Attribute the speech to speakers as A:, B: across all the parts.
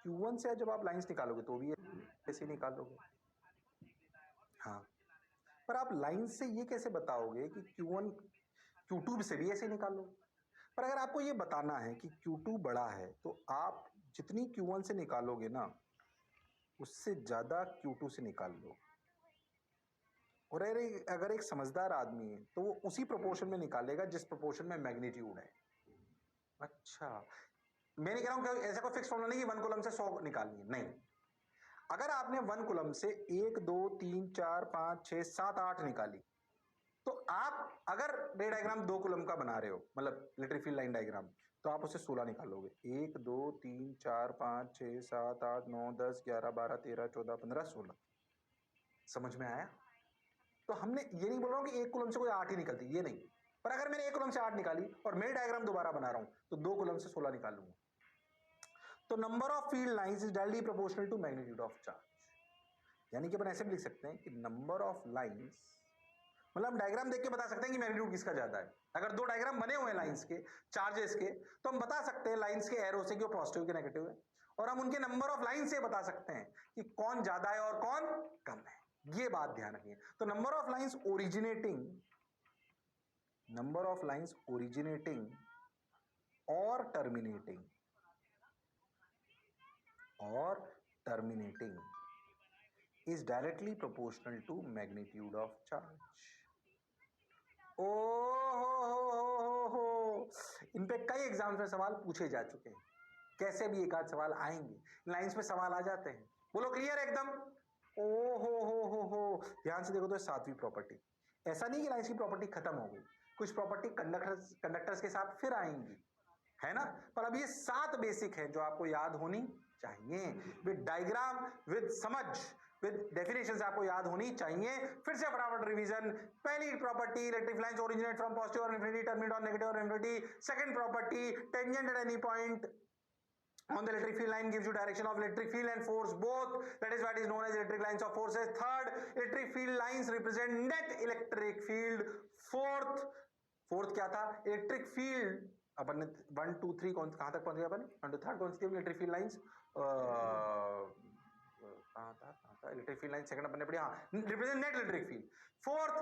A: Q1 से जब आप लाइंस निकालोगे तो भी ऐसे ही निकालोगे। हाँ, पर आप लाइन से ये कैसे बताओगे कि Q1 Q2 से भी ऐसे ही निकालो। पर अगर आपको ये बताना है कि Q2 बड़ा है तो आप जितनी Q1 से निकालोगे ना उससे ज्यादा Q2 से निकाल लो। और अगर एक समझदार आदमी है तो वो उसी प्रोपोर्शन में निकालेगा जिस प्रोपोर्शन में मैग्नीट्यूड है। अच्छा, मैं नहीं कह रहा हूं कि ऐसा कोई फिक्स फॉर्मूला नहीं कि 1 कूलम से 100 निकालनी है, नहीं। अगर आपने 1 कूलम से 1 2 3 4 5 6 7 8 निकाली तो आप अगर रे डायग्राम 2 कूलम का बना रहे हो, मतलब इलेक्ट्रिक फील्ड लाइन डायग्राम, तो आप उसे 16 निकालोगे। 1 2 3 4 5 6 7 8 9 10 11 12 13 14 15 16। समझ में आया? तो हमने ये नहीं बोल रहा हूं कि 1 कूलम से कोई 8 ही निकलती, ये नहीं। पर अगर मैंने 1 कूलम से 8 निकाली और मैं डायग्राम दोबारा बना रहा हूं तो 2 कूलम से 16 निकाल लूंगा। तो number of field lines is directly proportional to magnitude of charge. यानी कि अपन ऐसे भी लिख सकते हैं कि नंबर ऑफ लाइंस, मतलब हम डायग्राम देख के बता सकते हैं कि मैग्नीट्यूड किसका ज्यादा है। अगर दो डायग्राम बने हुए हैं लाइंस के, चार्जेस के, तो हम बता सकते हैं लाइंस के एरो से कि वो पॉजिटिव के नेगेटिव है, और हम उनके नंबर ऑफ लाइन से बता सकते हैं कि कौन ज्यादा है और कौन कम है। ये बात ध्यान रखिए। तो नंबर ऑफ लाइंस ओरिजिनेटिंग और terminating is directly proportional to magnitude of charge। ओ हो, इन पे कई एग्जाम्स में सवाल पूछे जा चुके हैं, कैसे भी एक आध सवाल आएंगे, लाइंस पे सवाल आ जाते हैं। बोलो क्लियर एकदम? ओ हो, ध्यान से देखो तो 7वीं प्रॉपर्टी। ऐसा नहीं कि लाइंस की प्रॉपर्टी खत्म हो गई, कुछ प्रॉपर्टी कंडक्टर्स के साथ फिर आएंगी, है ना। पर अब ये 7 बेसिक है जो आपको याद होनी चाहिए, विद डायग्राम, विद समझ, विद डेफिनेशन से आपको याद होनी चाहिए। फिर से फटाफट रिवीजन। पहली property, electric lines originate from positive और इन्फिनिटी, टर्मिनेट ऑन नेगेटिव और infinity. Second property, tangent at any point on the electric field line gives you direction of electric field and force both, that is what is known as electric lines of forces. Third, electric field lines represent net electric field. Fourth क्या था? Electric field, अपन ने 1 2 3 कहां तक पहुंच गया अपन? 1 2 3 कौन सी थी electric field lines? कहां था इलेक्ट्रिक फील्ड लाइन? सेकंड अपन ने पढ़ी, हाँ, represent net electric field. Fourth,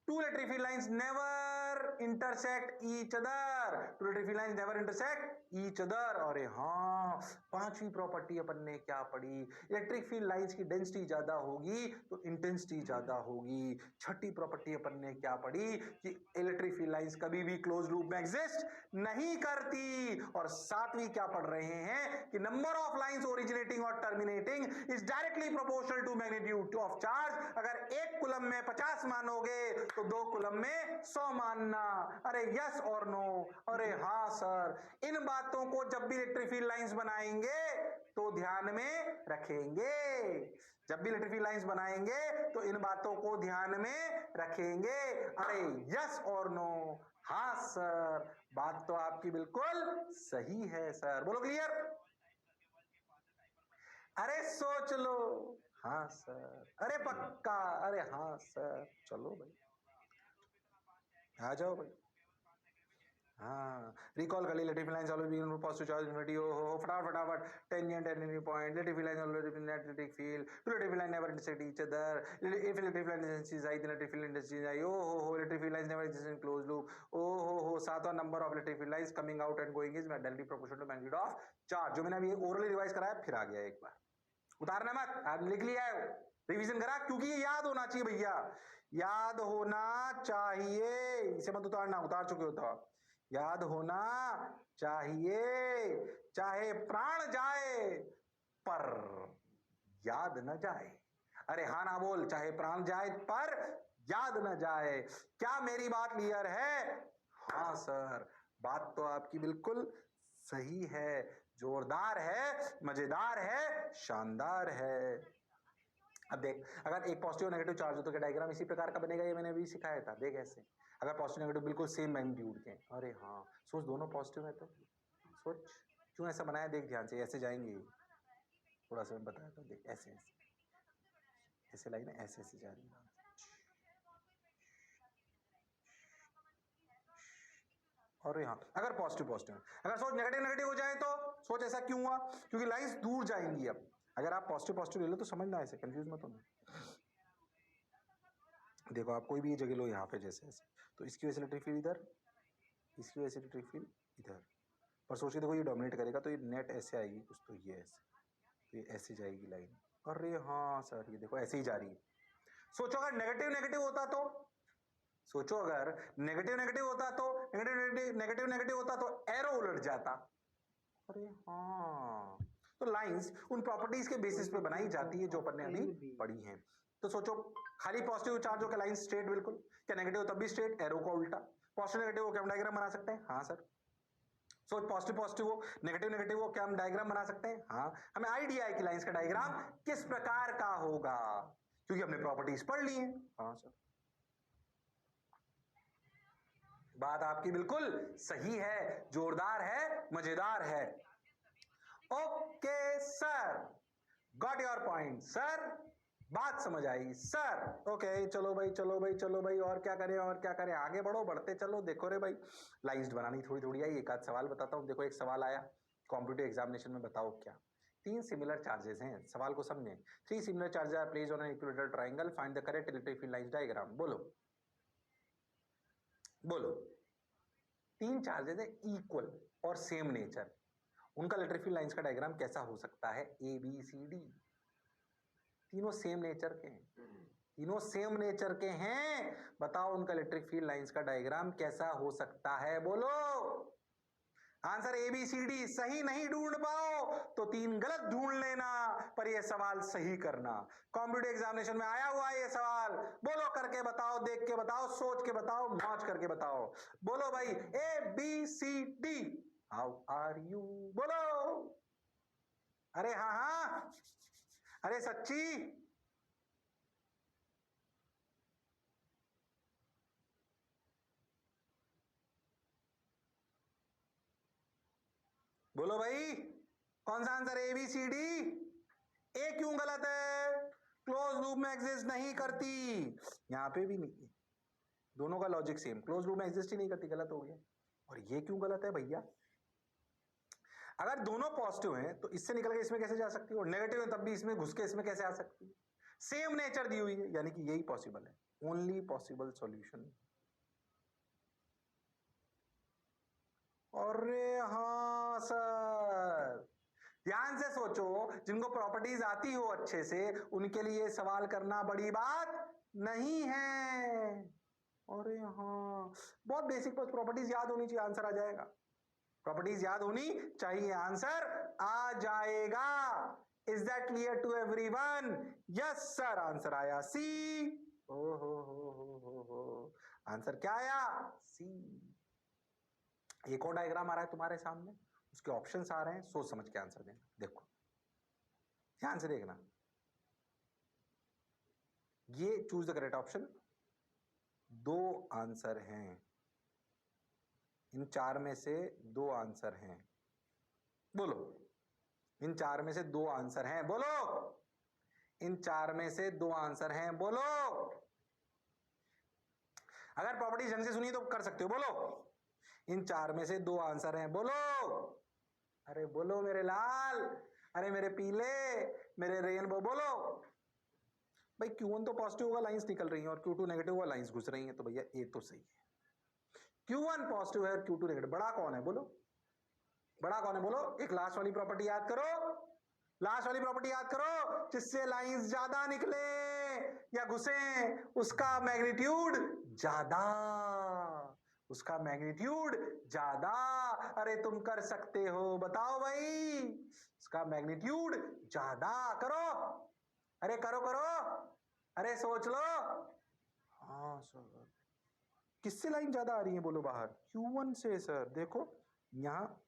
A: two electric field lines never intersect each other, two electric field lines never intersect each other। और हाँ, 5वीं प्रॉपर्टी अपन ने क्या पढ़ी? इलेक्ट्रिक फील्ड लाइंस की डेंसिटी ज्यादा होगी तो इंटेंसिटी ज्यादा होगी। 6ठी प्रॉपर्टी अपन ने क्या पढ़ी? कि इलेक्ट्रिक फील्ड लाइंस कभी भी क्लोज लूप में एग्जिस्ट नहीं करती। और 7वीं क्या पढ़ रहे हैं? कि नंबर ऑफ लाइंस ओरिजिनेटिंग और terminating is directly proportional to magnitude of charge. अगर 1 कूलम में 50 मानोगे तो 2 कूलम में 100 मानना। अरे यस और नो? अरे हाँ सर। इन बातों को जब भी इलेक्ट्रिक फील्ड लाइंस बनाएंगे तो ध्यान में रखेंगे। जब भी इलेक्ट्रिक फील्ड लाइंस बनाएंगे तो इन बातों को ध्यान में रखेंगे। अरे यस और नो? हाँ सर, बात तो आपकी बिल्कुल सही है सर। बोलो क्लियर? अरे सोच लो। हाँ सर। अरे पक्का? अरे हाँ सर। चलो भाई, आ जाओ भाई। हाँ, रिकॉल कर ली, electric lines always begin with positive charge infinity. हो फटाफट, tangent at any point, electric lines always begin net electric field, two electric line never intersect each other, if electric line intensity high then electric field intensity high. ओ हो, electric field lines never exist in close loop. ओ हो, 7वां number of electric field lines coming out and going is directly proportional to magnitude of charge. जो मैंने अभी orally revise कराया, फिर आ गया एक बार, उतारना मत, आप लिख लिया है, रिवीजन करा, क्योंकि ये याद होना चाहिए भैया, याद होना चाहिए। इसे मत उतारना, उतार चुके हो तो आप। याद होना चाहिए, चाहे प्राण जाए पर याद न जाए। अरे हाँ ना बोल, चाहे प्राण जाए पर याद न जाए। क्या मेरी बात क्लियर है? हाँ सर, बात तो आपकी बिल्कुल सही है, जोरदार है, मजेदार है, शानदार है। अब देख, अगर एक पॉजिटिव नेगेटिव चार्ज हो तो क्या डायग्राम इसी प्रकार का बनेगा? ये मैंने अभी सिखाया था, देख ऐसे। अगर पॉजिटिव नेगेटिव बिल्कुल सेम मैग्नीट्यूड के, अरे हाँ, सोच दोनों पॉजिटिव है तो सोच क्यों ऐसा बनाया, देख ध्यान से, ऐसे जाएंगे, थोड़ा सा मैं बताया तो देख, ऐसे ऐसे ऐसे लाइन, ऐसे ऐसे जा रही है। और यहाँ अगर पॉजिटिव पॉजिटिव, अगर सोच नेगेटिव नेगेटिव हो जाए तो सोच ऐसा क्यों हुआ, क्योंकि लाइंस दूर जाएंगी। अब अगर आप पॉजिटिव पॉजिटिव ले लो तो समझना, ऐसे कंफ्यूज मत होना। देखो आप कोई भी जगह लो यहाँ पे जैसे ऐसे, तो इसकी वजह से इलेक्ट्रिक फील्ड इधर, इसकी वजह से इलेक्ट्रिक फील्ड इधर, पर सोचिए देखो ये डोमिनेट करेगा तो ये नेट ऐसे आएगी कुछ, तो ये ऐसे, तो ये ऐसे जाएगी लाइन। अरे हाँ सर ये देखो ऐसे ही जा रही है। सोचो अगर नेगेटिव नेगेटिव होता तो, सोचो अगर नेगेटिव नेगेटिव होता तो, नेगेटिव नेगेटिव नेगेटिव नेगेटिव होता तो एरो उलट जाता। अरे हाँ, तो लाइंस उन प्रॉपर्टीज के बेसिस पे बनाई जाती है जो अपन ने अभी पढ़ी हैं। तो सोचो खाली पॉजिटिव चार्ज हो क्या लाइन स्ट्रेट बिल्कुल, क्या नेगेटिव तब भी स्ट्रेट, एरो का उल्टा, पॉजिटिव नेगेटिव हो क्या हम डायग्राम बना सकते हैं? हाँ सर। सोच पॉजिटिव पॉजिटिव हो नेगेटिव नेगेटिव हो क्या हम डायग्राम बना सकते हैं? हाँ। हमें आइडिया है कि लाइंस का डायग्राम किस प्रकार का होगा, क्योंकि हमने प्रॉपर्टीज पढ़ ली है। हाँ सर, बात आपकी बिल्कुल सही है, जोरदार है, मजेदार है। Okay sir, got your point sir, बात समझ आई सर। ओके चलो भाई चलो भाई चलो भाई, और क्या करें और क्या करें, आगे बढ़ो, बढ़ते चलो। देखो रे भाई लाइंस बनानी थोड़ी थोड़ी आई, एक आध सवाल बताता हूँ। देखो एक सवाल आया कॉम्पिटिटिव एग्जामिनेशन में, बताओ क्या। 3 सिमिलर चार्जेस हैं, सवाल को समझें। 3 similar charges are placed on an equilateral triangle, find the correct electric field lines diagram. बोलो बोलो। 3 चार्जेस है इक्वल और सेम नेचर, उनका इलेक्ट्रिक फील्ड लाइंस का डायग्राम कैसा हो सकता है? A B C D. तीनों सेम नेचर के हैं, तीनों सेम नेचर के हैं, बताओ उनका इलेक्ट्रिक फील्ड लाइंस का डायग्राम कैसा हो सकता है? बोलो। Answer A B C D सही नहीं ढूंढ पाओ तो 3 गलत ढूंढ लेना, पर यह सवाल सही करना। कॉम्पिटिटिव एग्जामिनेशन में आया हुआ है ये सवाल, बोलो करके बताओ, देख के बताओ, सोच के बताओ, मौज करके बताओ। बोलो भाई A B C D, how are you, बोलो। अरे हाँ हाँ, अरे सच्ची, बोलो भाई कौन सा answer? A B C D. A क्यों गलत है? क्लोज लूप में एग्जिस्ट नहीं करती, यहां पे भी नहीं, दोनों का लॉजिक सेम, क्लोज लूप में एग्जिस्ट ही नहीं करती, गलत हो गया। और ये क्यों गलत है भैया? अगर दोनों पॉजिटिव हैं तो इससे निकल के इसमें कैसे जा सकती है, और नेगेटिव है तब भी इसमें घुस के इसमें कैसे आ सकती है? सेम नेचर दी हुई है, यानी कि यही पॉसिबल है, ओनली पॉसिबल सॉल्यूशन। अरे हाँ सर, ध्यान से सोचो, जिनको प्रॉपर्टीज आती हो अच्छे से उनके लिए सवाल करना बड़ी बात नहीं है। अरे हाँ, बहुत बेसिक प्रॉपर्टीज याद होनी चाहिए, आंसर आ जाएगा। प्रॉपर्टीज याद होनी चाहिए, आंसर आ जाएगा। Is that clear to everyone? Yes sir, answer आया सी। ओ हो, आंसर क्या आया? सी। एक और डायग्राम आ रहा है तुम्हारे सामने, उसके ऑप्शंस आ रहे हैं, सोच समझ के आंसर देना। देखो ध्यान से देखना, ये choose the correct option. 2 answer हैं, इन 4 में से 2 आंसर हैं, बोलो। इन 4 में से 2 आंसर हैं, बोलो। इन 4 में से 2 आंसर हैं, बोलो। अगर प्रॉपर्टी ढंग से सुनी तो कर सकते हो, बोलो। इन 4 में से 2 आंसर हैं, बोलो। अरे बोलो मेरे लाल, अरे मेरे पीले, मेरे रेनबो, बोलो। भाई Q1 तो पॉजिटिव होगा, लाइंस निकल रही हैं, और Q2 नेगेटिव होगा, लाइंस घुस रही हैं, तो भैया ए तो सही है। Q1 पॉजिटिव है और Q2 नेगेटिव, बड़ा कौन है? बोलो बड़ा कौन है, बोलो। एक लास्ट वाली प्रॉपर्टी याद करो, लास्ट वाली प्रॉपर्टी याद करो, जिससे लाइंस ज्यादा निकले या घुसे उसका मैग्नीट्यूड ज्यादा, उसका मैग्नीट्यूड ज्यादा। अरे तुम कर सकते हो, बताओ भाई, उसका मैग्नीट्यूड ज्यादा करो, अरे करो करो, अरे सोच लो। हाँ सर, किससे लाइन ज्यादा आ रही है बोलो बाहर? Q1 से सर, देखो यहाँ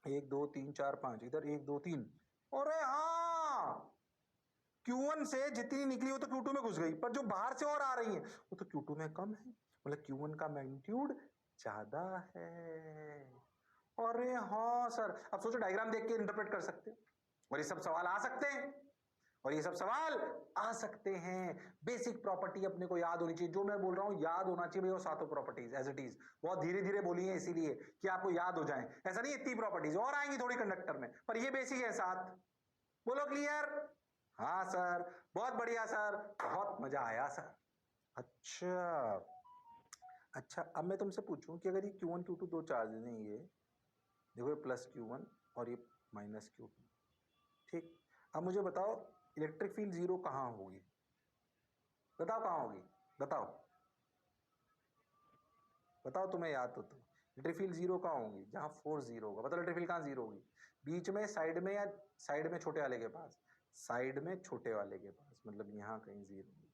A: 1 2 3 4 5, इधर 1 2 3, अरे हाँ, Q1 से जितनी निकली वो तो Q2 में घुस गई, पर जो बाहर से और आ रही है वो तो Q2 में कम है, मतलब Q1 का मैग्नीट्यूड ज्यादा है। अरे हाँ सर, अब सोचो डायग्राम देख के इंटरप्रेट कर सकते हो, और ये सब सवाल आ सकते हैं, और ये सब सवाल आ सकते हैं। बेसिक प्रॉपर्टी अपने को याद होनी चाहिए, जो मैं बोल रहा हूं याद होना चाहिए भैया, सातों प्रॉपर्टीज एज इट इज। बहुत धीरे धीरे बोली है इसीलिए कि आपको याद हो जाए, ऐसा नहीं इतनी प्रॉपर्टीज और आएंगी थोड़ी कंडक्टर में, पर ये बेसिक है 7। बोलो क्लियर? हाँ सर, बहुत बढ़िया सर, बहुत मजा आया सर। अच्छा, अब मैं तुमसे पूछूं कि अगर ये Q1 Q2 दो चार्जेस हैं, ये देखो, ये प्लस Q1 और ये माइनस Q2, ठीक। अब मुझे बताओ इलेक्ट्रिक फील्ड जीरो कहां होगी? बताओ कहां होगी, बताओ बताओ, तुम्हें याद तो इलेक्ट्रिक फील्ड जीरो कहां होगी? जहां फोर्स जीरो होगा। बताओ इलेक्ट्रिक फील्ड कहां जीरो होगी? बीच में, साइड में, या साइड में छोटे वाले के पास? साइड में छोटे वाले के पास, मतलब यहां कहीं जीरो होगी।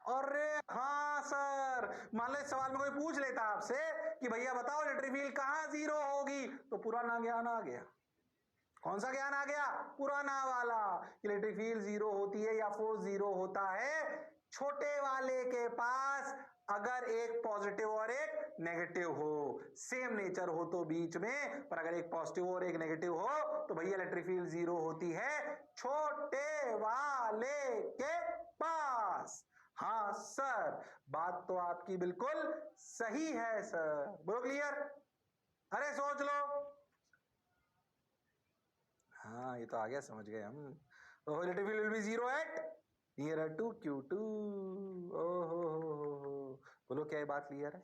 A: अरे हाँ सर, मान लो इस सवाल में कोई पूछ लेता आपसे कि भैया बताओ इलेक्ट्रिक फील्ड कहां जीरो होगी, तो पुराना ज्ञान आ गया। कौन सा ज्ञान आ गया? पुराना वाला। इलेक्ट्रिक फील्ड जीरो होती है या फोर्स जीरो होता है छोटे वाले के पास, अगर एक पॉजिटिव और एक नेगेटिव हो, सेम नेचर हो तो बीच में, पर अगर एक पॉजिटिव और एक नेगेटिव हो तो भैया इलेक्ट्रिक फील्ड जीरो होती है छोटे वाले के पास। हाँ सर, बात तो आपकी बिल्कुल सही है सर। बोलो क्लियर? अरे सोच लो। हाँ, ये तो आ गया, समझ गए हम। Relative field will be zero at near to Q2। ओहो, बोलो क्या ये बात क्लियर है?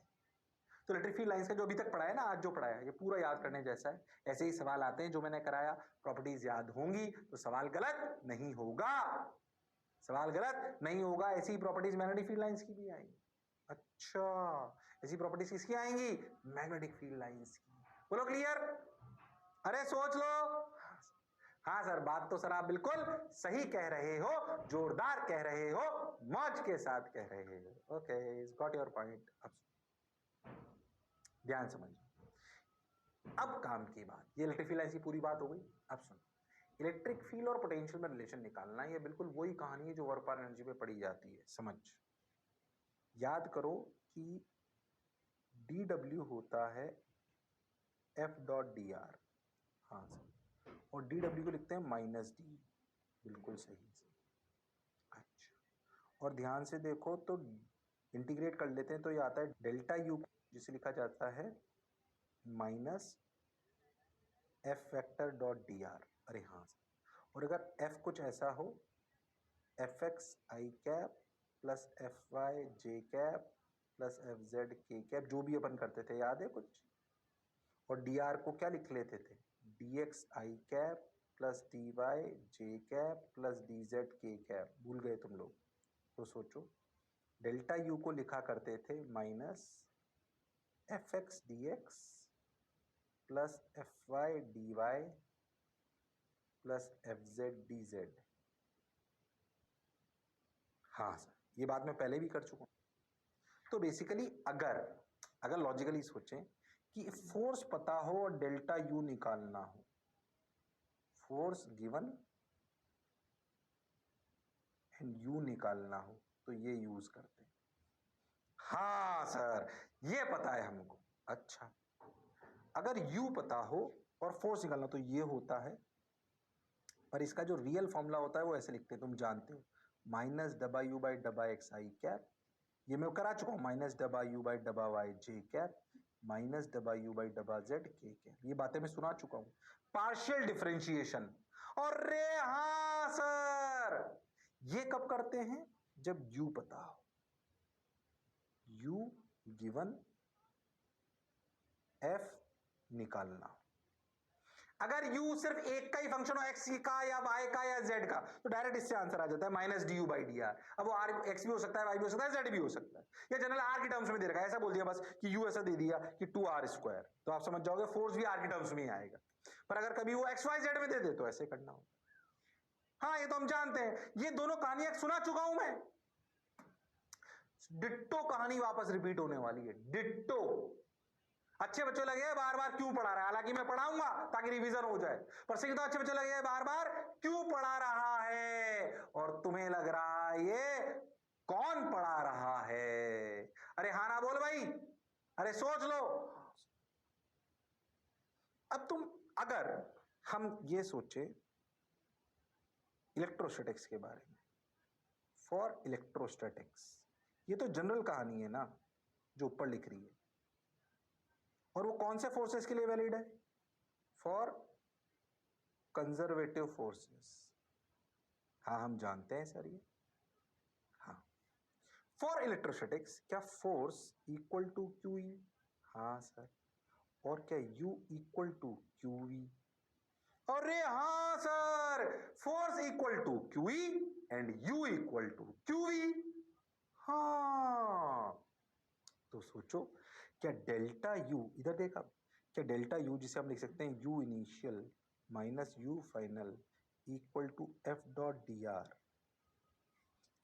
A: तो इलेक्ट्रिक फील्ड लाइंस का जो अभी तक पढ़ा है ना, आज जो पढ़ा है, ये पूरा याद करने जैसा है। ऐसे ही सवाल आते हैं जो मैंने कराया, प्रॉपर्टीज याद होंगी तो सवाल गलत नहीं होगा। सवाल गलत नहीं होगा। ऐसी प्रॉपर्टीज मैग्नेटिक फील्ड लाइंस की भी आएंगी। अच्छा, ऐसी प्रॉपर्टीज किसकी आएंगी? मैग्नेटिक फील्ड लाइंस की। बोलो क्लियर? अरे सोच लो। हाँ सर, बात तो सर आप बिल्कुल सही कह रहे हो, जोरदार कह रहे हो, मौज के साथ कह रहे हो। Okay, got your point. अब ध्यान समझिए, अब काम की बात, ये इलेक्ट्रिक फील्ड ऐसी पूरी बात हो गई। अब सुन, इलेक्ट्रिक फील्ड और पोटेंशियल में रिलेशन निकालना, ये बिल्कुल वही कहानी है जो वर्क पर एनर्जी पे पढ़ी जाती है। समझ, याद करो कि dW होता है F.dr। हाँ सर, और dW को लिखते हैं माइनस डी। बिल्कुल सही। अच्छा, और ध्यान से देखो तो इंटीग्रेट कर लेते हैं तो ये आता है डेल्टा यू, जिसे लिखा जाता है minus F vector dot D are. अरे हाँ, और अगर एफ कुछ ऐसा हो, F x I cap plus F Y J cap plus F Z K cap, जो भी अपन करते थे, याद है कुछ? और डी आर को क्या लिख लेते थे? D x I cap plus D Y J cap plus D Z K cap. भूल गए तुम लोग? तो सोचो, डेल्टा यू को लिखा करते थे minus F X D X plus F Y D Y plus F Z D Z. हाँ सर, ये बात मैं पहले भी कर चुका हूं। तो बेसिकली अगर अगर लॉजिकली सोचें कि फोर्स पता हो और डेल्टा यू निकालना हो, फोर्स गिवन एंड यू निकालना हो, तो ये यूज करते हैं। हाँ सर, ये पता है हमको। अच्छा, अगर यू पता हो और फोर्स निकालना तो ये होता है, पर इसका जो रियल फॉर्मूला होता है वो ऐसे लिखते हैं, तुम जानते हो, माइनस डबा यू बाई डबा एक्स आई कैप, ये मैं करा चुका हूं, माइनस डबा यू बाई डबा वाई जे कैप माइनस डबा यू बाई डबा जेड के कैप। ये बातें मैं सुना चुका हूं। पार्शियल डिफरेंशिएशन, और रे हाँ सर, ये कब करते हैं? जब यू पता हो, यू गिवन एफ निकालना हो। अगर u सिर्फ एक का ही फंक्शन हो, x का या y का या z का, तो डायरेक्ट इससे आंसर आ जाता है minus D you by D are. अब वो r x भी हो सकता है, y भी हो सकता है, z भी हो सकता है, या जनरल r की टर्म्स में दे रखा है, ऐसा बोल दिया बस कि u ऐसा दे दिया कि 2r², तो आप समझ जाओगे फोर्स भी r की टर्म्स में ही आएगा। पर अगर कभी वो x y z में दे दे तो ऐसे करना हो। हाँ, ये तो हम जानते हैं, ये दोनों कहानियां सुना चुका हूं मैं। डिट्टो कहानी वापस रिपीट होने वाली है, डिट्टो। अच्छे बच्चों लगे बार बार क्यों पढ़ा रहा है, हालांकि मैं पढ़ाऊंगा ताकि रिवीजन हो जाए, पर सिर्फ तो अच्छे बच्चों लगे बार बार क्यों पढ़ा रहा है, और तुम्हें लग रहा है ये कौन पढ़ा रहा है। अरे हाँ ना बोल भाई, अरे सोच लो। अब तुम, अगर हम ये सोचे इलेक्ट्रोस्टैटिक्स के बारे में, फॉर इलेक्ट्रोस्टैटिक्स। ये तो जनरल कहानी है ना जो ऊपर लिख रही है, और वो कौन से फोर्सेस के लिए वैलिड है? For conservative forces. हाँ हम जानते हैं सर ये। हाँ, फॉर इलेक्ट्रोस्टैटिक्स क्या force equal to Q E? हाँ सर। और क्या U equal to Q V? अरे हाँ sir, force equal to Q E and U equal to Q V. हाँ, तो सोचो, क्या डेल्टा U, इधर देखा, क्या डेल्टा U जिसे हम लिख सकते हैं U initial minus U final equal to F dot D R.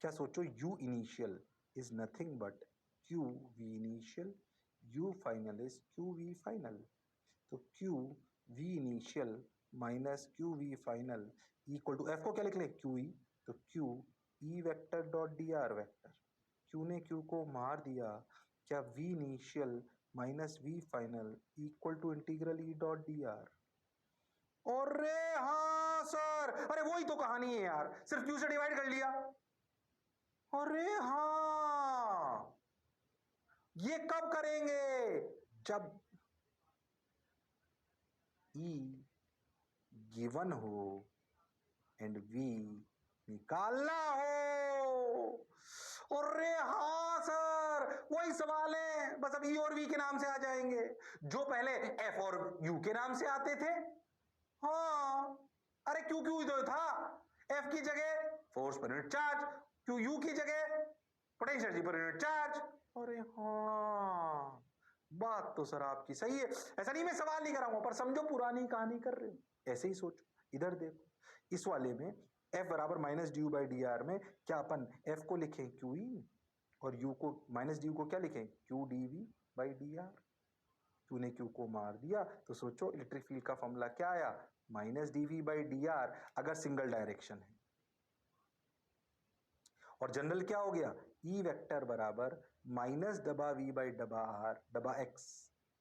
A: क्या सोचो, U initial is nothing but Q V initial, U final is Q V final. तो Q V initial minus Q V final equal to F को क्या लिख ले? Q E. तो Q E vector dot D R vector, Q ने Q को मार दिया, क्या V initial minus V final equal to integral E dot D are. अरे हाँ सर, अरे वही तो कहानी है यार, सिर्फ क्यू से डिवाइड कर लिया। अरे हाँ, ये कब करेंगे? जब ई गिवन हो एंड वी निकालना हो। अरे हाँ सर, वही सवाल है, बस अब ई और वी के नाम से आ जाएंगे जो पहले एफ और यू के नाम से आते थे। हाँ, अरे क्यू क्यू तो था, एफ की जगह force per unit charge, Q U की जगह potential energy per unit charge. अरे हाँ, बात तो सर आपकी सही है। ऐसा नहीं मैं सवाल नहीं कराऊंगा, पर समझो पुरानी कहानी कर रहे हो, ऐसे ही सोचो। इधर देखो, इस वाले में F बराबर minus D you by D are में क्या अपन F को लिखें क्यू ई और U को माइनस डी यू को क्या लिखें? Q D V by D R. Q ने क्यू को मार दिया, तो सोचो इलेक्ट्रिक फील्ड का फॉर्मूला क्या आया? Minus D V by D R अगर सिंगल डायरेक्शन है। और जनरल क्या हो गया? ई वेक्टर बराबर माइनस डबा वी बाई डबा आर डबा एक्स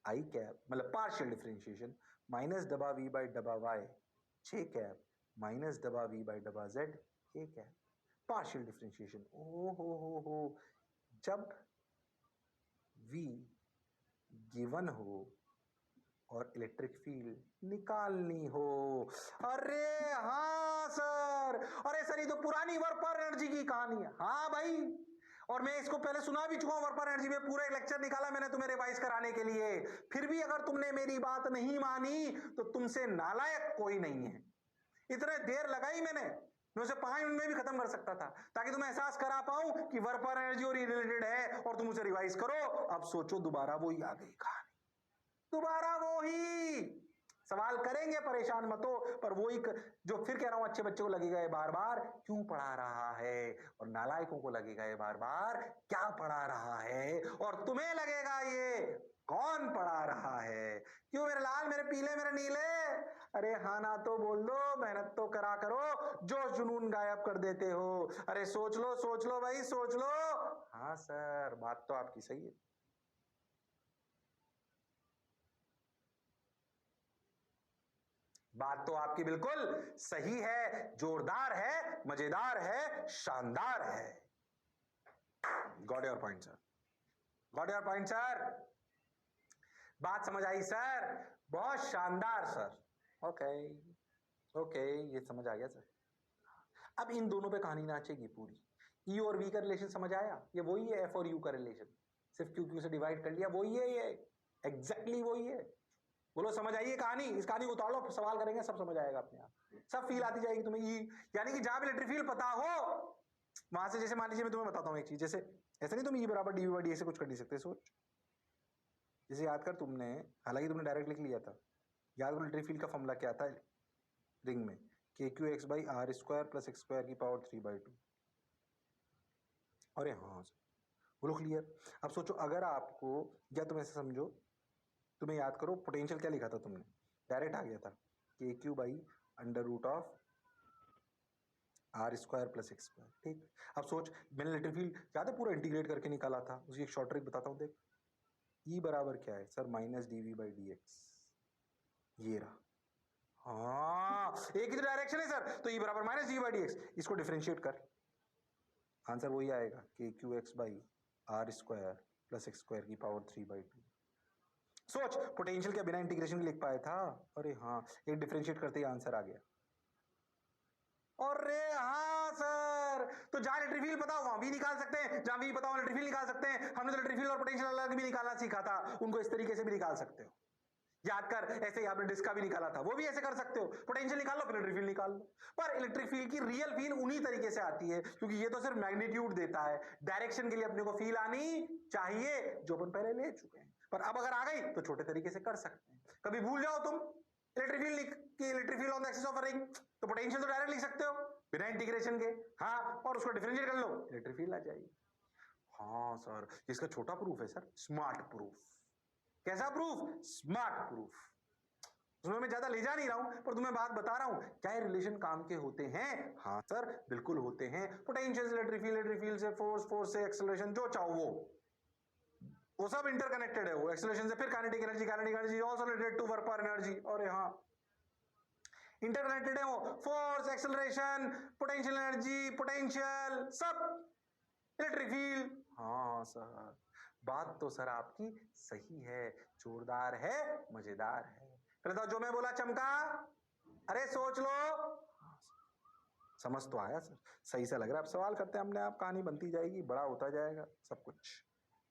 A: आई कैप, मतलब पार्शियल डिफरेंशिएशन, माइनस डबा वी बाई डबा वाई जे कैप माइनस डबा वी बाई डबा Z K cap, partial differentiation. ओ हो, जब v गिवन हो और इलेक्ट्रिक फील्ड निकालनी हो। अरे हाँ सर, अरे सर ये तो पुरानी वर्क पर एनर्जी की कहानी है। हाँ भाई, और मैं इसको पहले सुना भी चुका हूं, वर्क पर एनर्जी में पूरा एक लेक्चर निकाला मैंने तुम्हें रिवाइज कराने के लिए। फिर भी अगर तुमने मेरी बात नहीं मानी तो तुमसे नालायक कोई नहीं है। इतने देर लगाई मैंने, मैं उसे 5 मिनट में भी खत्म कर सकता था, ताकि तुम्हें एहसास करा पाऊं कि वर्क पर एनर्जी और रिलेटेड है और तुम उसे रिवाइज करो। अब सोचो, दोबारा वो ही आ गई कहानी, दोबारा वो ही सवाल करेंगे, परेशान मत हो। पर वही जो फिर कह रहा हूं, अच्छे बच्चे को लगेगा ये बार बार क्यों पढ़ा रहा है, और नालायकों को लगेगा ये बार बार क्या पढ़ा रहा है, और तुम्हें लगेगा ये कौन पढ़ा रहा है। क्यों मेरे लाल, मेरे पीले, मेरे नीले? अरे हाँ ना तो बोल दो, मेहनत तो करा करो, जो जुनून गायब कर देते हो। अरे सोच लो भाई, सोच लो। हाँ सर, बात तो आपकी सही है। बात तो आपकी बिल्कुल सही है, जोरदार है, मजेदार है, शानदार है। Got your point sir, got your point sir. बात समझ आई सर, बहुत शानदार सर। ओके ओके, ये समझ आ गया सर। अब इन दोनों पे कहानी नाचेगी पूरी। ई और वी का रिलेशन समझ आया? ये वही है एफ और यू का रिलेशन, सिर्फ क्यू क्यू से डिवाइड कर लिया, वही है ये, एग्जैक्टली वही है। बोलो समझ आई है कहानी? इस कहानी को उतार लो, सवाल करेंगे, सब समझ आएगा अपने आप, सब फील आती जाएगी तुम्हें। ई यानी कि जहां भी इलेक्ट्रिक फील्ड पता हो वहां से, जैसे मान लीजिए मैं तुम्हें बताता हूँ एक चीज, जैसे ऐसे नहीं तुम ई बराबर डी बाई डी से कुछ कर नहीं सकते। सोच, जैसे याद कर तुमने, हालांकि तुमने डायरेक्ट लिख लिया था, याद करो इलेक्ट्रिक फील्ड का फॉर्मूला क्या था रिंग में? K Q X by R square plus X square की पावर 3/2। अरे हाँ सर, बोलो क्लियर। अब सोचो, अगर आपको, या तुम ऐसे समझो, तुम्हें याद करो पोटेंशियल क्या लिखा था तुमने, डायरेक्ट आ गया था K Q by under root of R square plus X square. ठीक, अब सोच, मैंने इलेक्ट्रिक फील्ड याद है पूरा इंटीग्रेट करके निकाला था, उसकी एक शॉर्ट ट्रिक बताता हूँ, देख। ई बराबर क्या है sir? Minus D V by D X, ये रहा। हाँ, एक ही तो डायरेक्शन है सर, तो ई बराबर minus D by D X, इसको डिफरेंशिएट कर, आंसर वही आएगा K Q X by R square plus X square की पावर 3/2। सोच, पोटेंशियल क्या बिना इंटीग्रेशन के लिख पाया था? अरे हाँ, एक डिफरेंशिएट करते ही आंसर आ गया। अरे हाँ सर, तो जहां इलेक्ट्रिक फील्ड पता हो वहां भी निकाल सकते हैं, जहां भी पता हो इलेक्ट्रिक फील्ड निकाल सकते हैं। हमने तो इलेक्ट्रिक फील्ड और पोटेंशियल अलग भी निकालना सीखा था, उनको इस तरीके से भी निकाल सकते हो। याद कर, ऐसे ही आपने डिस्क का भी निकाला था, वो भी ऐसे कर सकते हो, पोटेंशियल निकाल लो फिर इलेक्ट्रिक फील्ड निकाल लो। पर इलेक्ट्रिक फील्ड की रियल फील उन्हीं तरीके से आती है, क्योंकि ये तो सिर्फ मैग्नीट्यूड देता है, डायरेक्शन के लिए अपने को फील आनी चाहिए, जो अपन पहले ले चुके हैं। पर अब अगर आ गई तो छोटे तरीके से कर सकते हैं। कभी भूल जाओ तुम electric field on the axis of a ring, तो पोटेंशियल तो डायरेक्ट लिख सकते हो बिना इंटीग्रेशन के, हाँ, और उसको डिफरेंशिएट कर लो, इलेक्ट्रिक फील्ड आ जाएगी। हाँ सर, इसका छोटा प्रूफ है सर, स्मार्ट प्रूफ। कैसा प्रूफ? Smart proof. उसमें मैं ज्यादा ले जा नहीं रहा हूं, पर तुम्हें बात बता रहा हूं, क्या रिलेशन काम के होते हैं? हाँ सर, बिल्कुल होते हैं। पोटेंशियल से इलेक्ट्रिक फील्ड से फोर्स, फोर्स से एक्सेलरेशन, जो चाहो वो सब इंटरकनेक्टेड है। वो एक्सेलरेशन से फिर kinetic energy also related to work पर एनर्जी, और यहाँ इंटरकनेक्टेड है वो, force, acceleration, potential energy, potential, सब इलेक्ट्रिक फील्ड। हाँ सर, बात तो सर आपकी सही है, जोरदार है, मजेदार है। फिर तो जो मैं बोला चमका, अरे सोच लो। समझ तो आया सर, सही से लग रहा है। अब सवाल करते हैं, अपने आप कहानी बनती जाएगी, बड़ा होता जाएगा सब कुछ।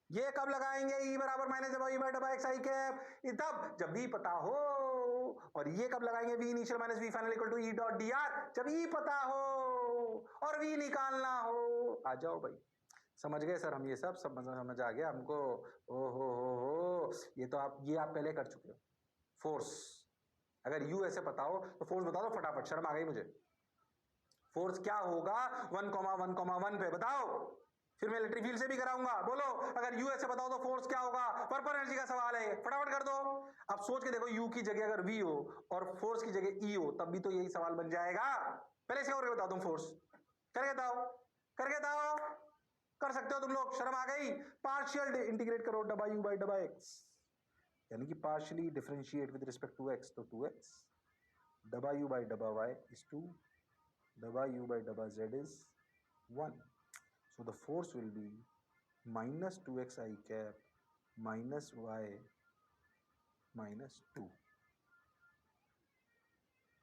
A: ये कब लगाएंगे? ई बराबर माइनस ई बाई डबा एक्स आई कैप, तब जब भी पता हो। और ये कब लगाएंगे? V initial minus V final equal to E dot D R, जब ई पता हो और वी निकालना हो। आ जाओ भाई, समझ गए सर हम, ये सब समझ आ गया हमको। ओ हो, ये आप पहले कर चुके हो। फोर्स, अगर यू ऐसे पता हो तो फोर्स बता दो फटाफट, शर्म आ गई मुझे। फोर्स क्या होगा 1,1,1 पे बताओ, फिर मैं इलेक्ट्रिक फील्ड से भी कराऊंगा। बोलो, अगर यू ऐसे बताओ तो फोर्स क्या होगा? पर एनर्जी का सवाल है, फटाफट कर दो। अब सोच के देखो, यू की जगह अगर वी हो और फोर्स की जगह ई हो, तब भी तो यही सवाल बन जाएगा। पहले इसका करके बताओ तुम, फोर्स करके बताओ, कर सकते हो तुम लोग, शर्म आ गई। पार्शियल इंटीग्रेट करो डबा यू बाई डबा एक्स, यानी कि partially differentiate with respect to X, तो 2x, डबा यू बाई डबा वाई इज 2, डबा यू बाई डबा Z is 1. So the force will be minus 2x I cap minus y minus 2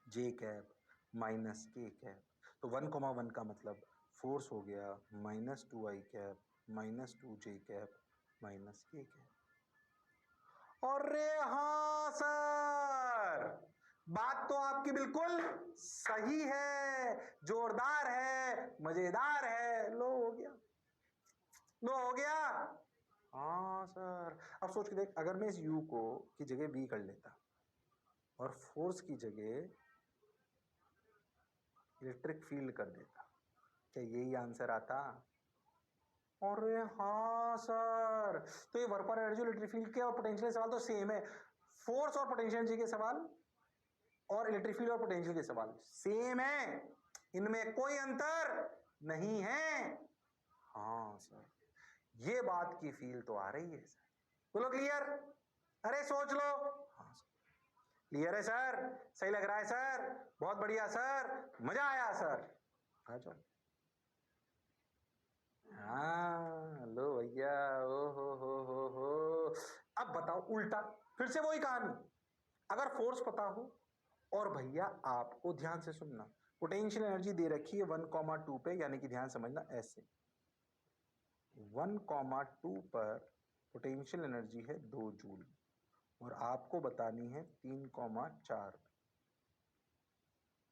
A: j cap minus k cap. तो 1,1 का मतलब force हो गया minus 2 I cap minus 2 j cap minus k cap. अरे हाँ sir, बात तो आपकी बिल्कुल सही है, जोरदार है, मजेदार है। लो हो गया। हाँ सर, अब सोच के देख, अगर मैं इस u को की जगह v कर लेता और फोर्स की जगह इलेक्ट्रिक फील्ड कर देता, क्या यही आंसर आता? अरे हाँ सर, तो ये वर्क पर एनर्जी, इलेक्ट्रिक फील्ड के और पोटेंशियल सवाल तो सेम है। फोर्स और पोटेंशियल एनर्जी के सवाल और इलेक्ट्रिक फील्ड और पोटेंशियल के सवाल सेम है, इनमें कोई अंतर नहीं है। हाँ सर, ये बात की फील तो आ रही है सर। बोलो क्लियर? अरे सोच लो। हाँ सर, क्लियर है सर, सही लग रहा है सर, बहुत बढ़िया सर, मजा आया सर। आ जाओ। हाँ लो भैया, ओ हो। अब बताओ उल्टा, फिर से वही कहानी। अगर फोर्स पता हो और भैया आपको ध्यान से सुनना, पोटेंशियल एनर्जी दे रखी है 1,2 पे, यानी कि ध्यान समझना, ऐसे 1,2 पर पोटेंशियल एनर्जी है 2 जूल और आपको बतानी है 3,4।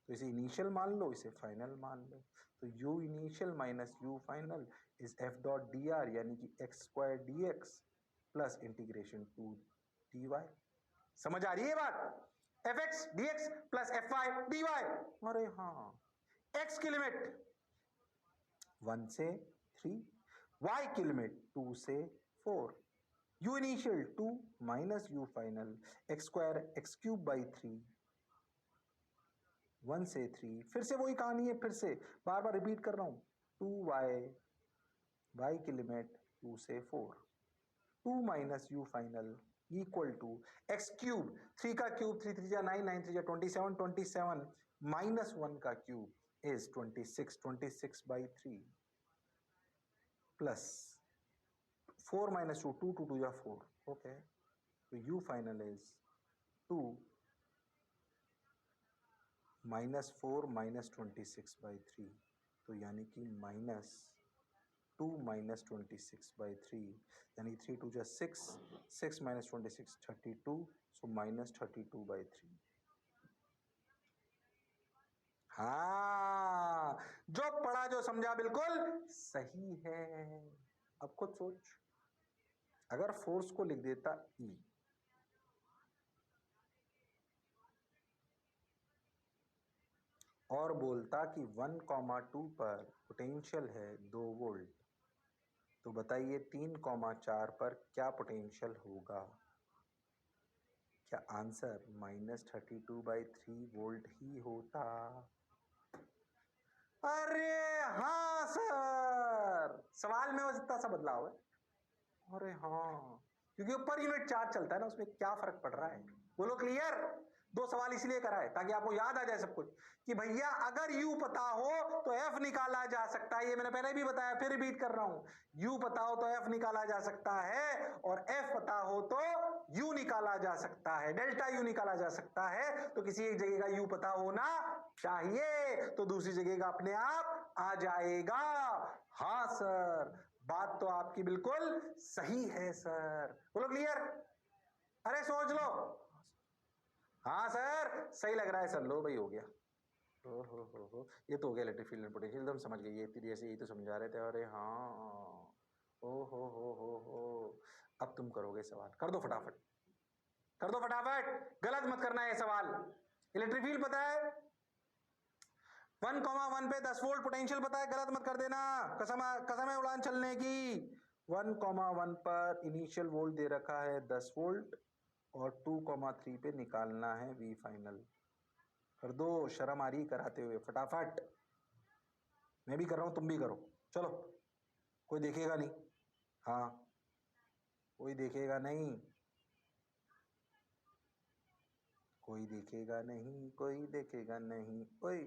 A: तो इसे इनिशियल मान लो, इसे फाइनल मान लो। तो u initial minus u final is f dot D are, यानी कि x square D X plus integration 2 dy। समझ आ रही है बात? fx dx plus fy dy। अरे हाँ, x की लिमिट 1 से 3, y की लिमिट 2 से 4, u initial 2 minus u final x square x cube by 3, 1 से 3, फिर से वही कहानी है, फिर से बार बार रिपीट कर रहा हूं, 2y, y की लिमिट 2 से 4, 2 minus u final equal to X cube, 3 का क्यूब 3 3 जा 9 9 3 जा 27 27 माइनस 1 का cube is 26 26 by 3 plus 4 minus 2 2 2 2 जा 4. Okay, so u final is 2 minus 4 minus 26 by 3. तो यानी कि माइनस 2 minus 26 by 3, यानी 3 2 जा 6 6 minus 26 32, so minus 32 by 3. हाँ, जो पढ़ा जो समझा बिल्कुल सही है. अब खुद सोच, अगर फोर्स को लिख देता E और बोलता कि 1,2 पर पोटेंशियल है 2 वोल्ट, तो बताइए 3,4 पर क्या पोटेंशियल होगा? क्या आंसर -32/3 वोल्ट ही होता? अरे हाँ सर, सवाल में बस इतना सा बदलाव है. अरे हाँ, क्योंकि ऊपर यूनिट चार्ज चलता है ना, उसमें क्या फर्क पड़ रहा है? बोलो क्लियर. 2 सवाल इसलिए करा है ताकि आपको याद आ जाए सब कुछ कि भैया अगर u पता हो तो f निकाला जा सकता है. ये मैंने पहले भी बताया, फिर रिपीट कर रहा हूं. u पता हो तो f निकाला जा सकता है और f पता हो तो u निकाला जा सकता है, डेल्टा u निकाला जा सकता है. तो किसी एक जगह का u पता होना चाहिए तो दूसरी जगह का अपने आप आ जाएगा. हाँ सर, बात तो आपकी बिल्कुल सही है सर. बोलो क्लियर. अरे सोच लो. हाँ सर, सही लग रहा है सर. लो भाई, हो गया. हो, ये तो हो गया इलेक्ट्रिक फील्ड एंड पोटेंशियल. एकदम समझ गए, ये तेरी ऐसे यही तो समझा रहे थे. अरे हाँ, हो. अब तुम करोगे सवाल. कर दो फटाफट, कर दो फटाफट. गलत मत करना ये सवाल. इलेक्ट्रिक फील्ड पता है, 1,1 पे 10 वोल्ट पोटेंशियल पता है. गलत मत कर देना. कसम है उड़ान चलने की. 1,1 पर इनिशियल वोल्ट दे रखा है 10 वोल्ट और 2,3 पे निकालना है V फाइनल. कर दो, शर्म आ रही कराते हुए. फटाफट. मैं भी कर रहा हूं, तुम भी करो. चलो, कोई देखेगा नहीं. हाँ, कोई देखेगा नहीं, कोई देखेगा नहीं, कोई देखेगा नहीं. ओए,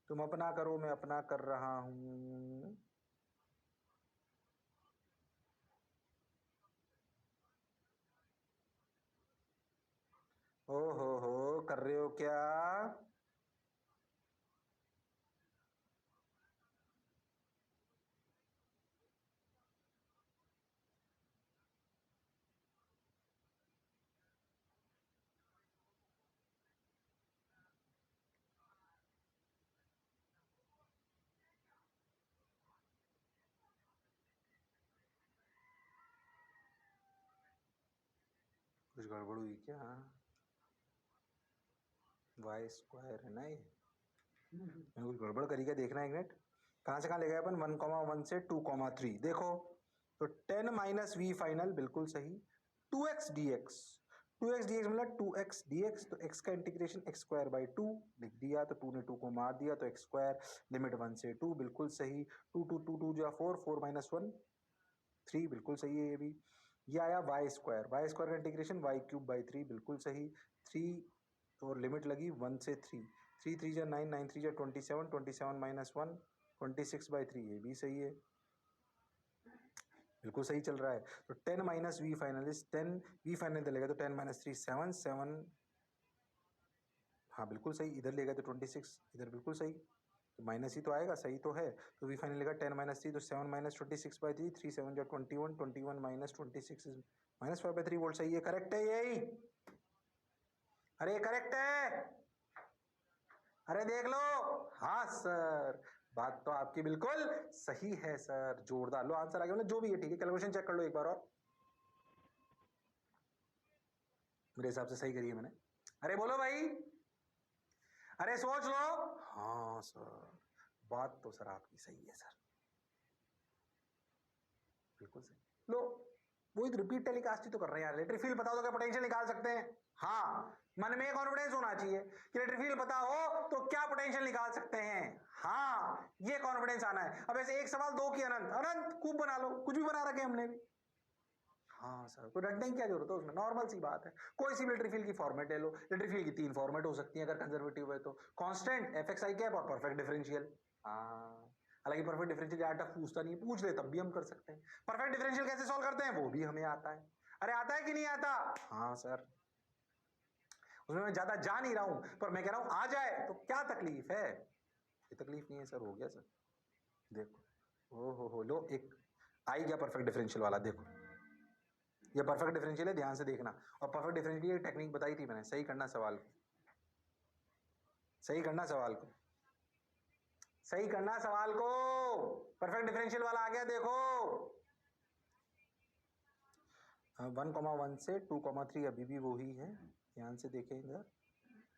A: तुम अपना करो, मैं अपना कर रहा हूं. हो, कर रहे हो क्या? कुछ गड़बड़ हुई क्या? वाई स्क्वायर है ना ये. मैंने कुछ गड़बड़ करी क्या? देखना एक मिनट. कहाँ से कहाँ ले गए अपन? 1,1 से 2,3. देखो तो 10 माइनस वी फाइनल बिल्कुल सही. 2x dx, 2x dx मतलब 2x dx. तो x का इंटीग्रेशन x स्क्वायर बाई 2 लिख दिया, तो 2 ने 2 को मार दिया, तो x स्क्वायर लिमिट 1 से 2 बिल्कुल सही. 2 2 2 2 जो 4 4 माइनस 1 3 बिल्कुल सही है ये भी. ये आया वाई स्क्वायर, वाई स्क्वायर का इंटीग्रेशन वाई क्यूब बाई 3 बिल्कुल सही. 3 और लिमिट लगी 1 से 3. 3 3 जा 9 9 3 जा 27 27 माइनस 1 26/3 ये भी सही है. बिल्कुल सही चल रहा है. तो 10 minus V final is 10. V final इधर लेगा तो 10 माइनस 3 7 7. हाँ बिल्कुल सही. इधर लेगा तो 26, इधर बिल्कुल सही. तो माइनस ही तो आएगा, सही तो है. तो वी फाइनल लेगा 10 माइनस 3, तो 7 माइनस 26/3 3 7 जो 21 21 माइनस 26 इज -5/3 वोल्ट. सही है, करेक्ट है यही. अरे करेक्ट है, अरे देख लो. हाँ सर, बात तो आपकी बिल्कुल सही है सर. जोरदार. लो आंसर आ गया, मतलब जो भी है ठीक है. कैलकुलेशन चेक कर लो एक बार और. मेरे हिसाब से सही करी है मैंने. अरे बोलो भाई, अरे सोच लो. हाँ सर, बात तो सर आपकी सही है सर, बिल्कुल सही. लो, वो रिपीट टेलीकास्ट ही तो कर रहे हैं यार. इलेक्ट्रिक फील्ड बता दो, क्या पोटेंशियल निकाल सकते हैं? हाँ, मन में कॉन्फिडेंस होना चाहिए कि इलेक्ट्रिक फील्ड पता हो तो क्या पोटेंशियल निकाल सकते हैं। हाँ, ये कॉन्फिडेंस आना है। अब ऐसे एक सवाल दो की अनंत अनंत खूब बना लो, कुछ भी बना रखे हमने भी। हाँ सर, कोई रटने की क्या जरूरत है उसमें, नॉर्मल सी बात है। कोई सी इलेक्ट्रिक फील्ड की फॉर्मेट ले लो, इलेक्ट्रिक फील्ड की तीन फॉर्मेट हो सकती है अगर कंजर्वेटिव है तो, कांस्टेंट, एफ आई कैप और परफेक्ट डिफरेंशियल। हाँ, हालांकि परफेक्ट डिफरेंशियल ज्यादा पूछता नहीं, पूछ ले तब भी हम कर सकते हैं। परफेक्ट डिफरेंशियल कैसे सॉल्व करते हैं वो भी हमें आता है। अरे आता है कि नहीं आता? हाँ सर, उसमें मैं ज्यादा जा नहीं रहा हूं, पर मैं कह रहा हूं आ जाए तो क्या तकलीफ है। ये तकलीफ नहीं है सर, हो गया सर। देखो, ओ हो लो, एक आई गया परफेक्ट डिफरेंशियल वाला। देखो ये परफेक्ट डिफरेंशियल है, ध्यान से देखना। और परफेक्ट डिफरेंशियल की टेक्निक बताई थी मैंने, सही करना सवाल को, सही करना सवाल को, सही करना सवाल को। परफेक्ट डिफरेंशियल वाला आ गया, देखो 1,1 से 2,3 अभी भी वही है, ध्यान से देखें इधर।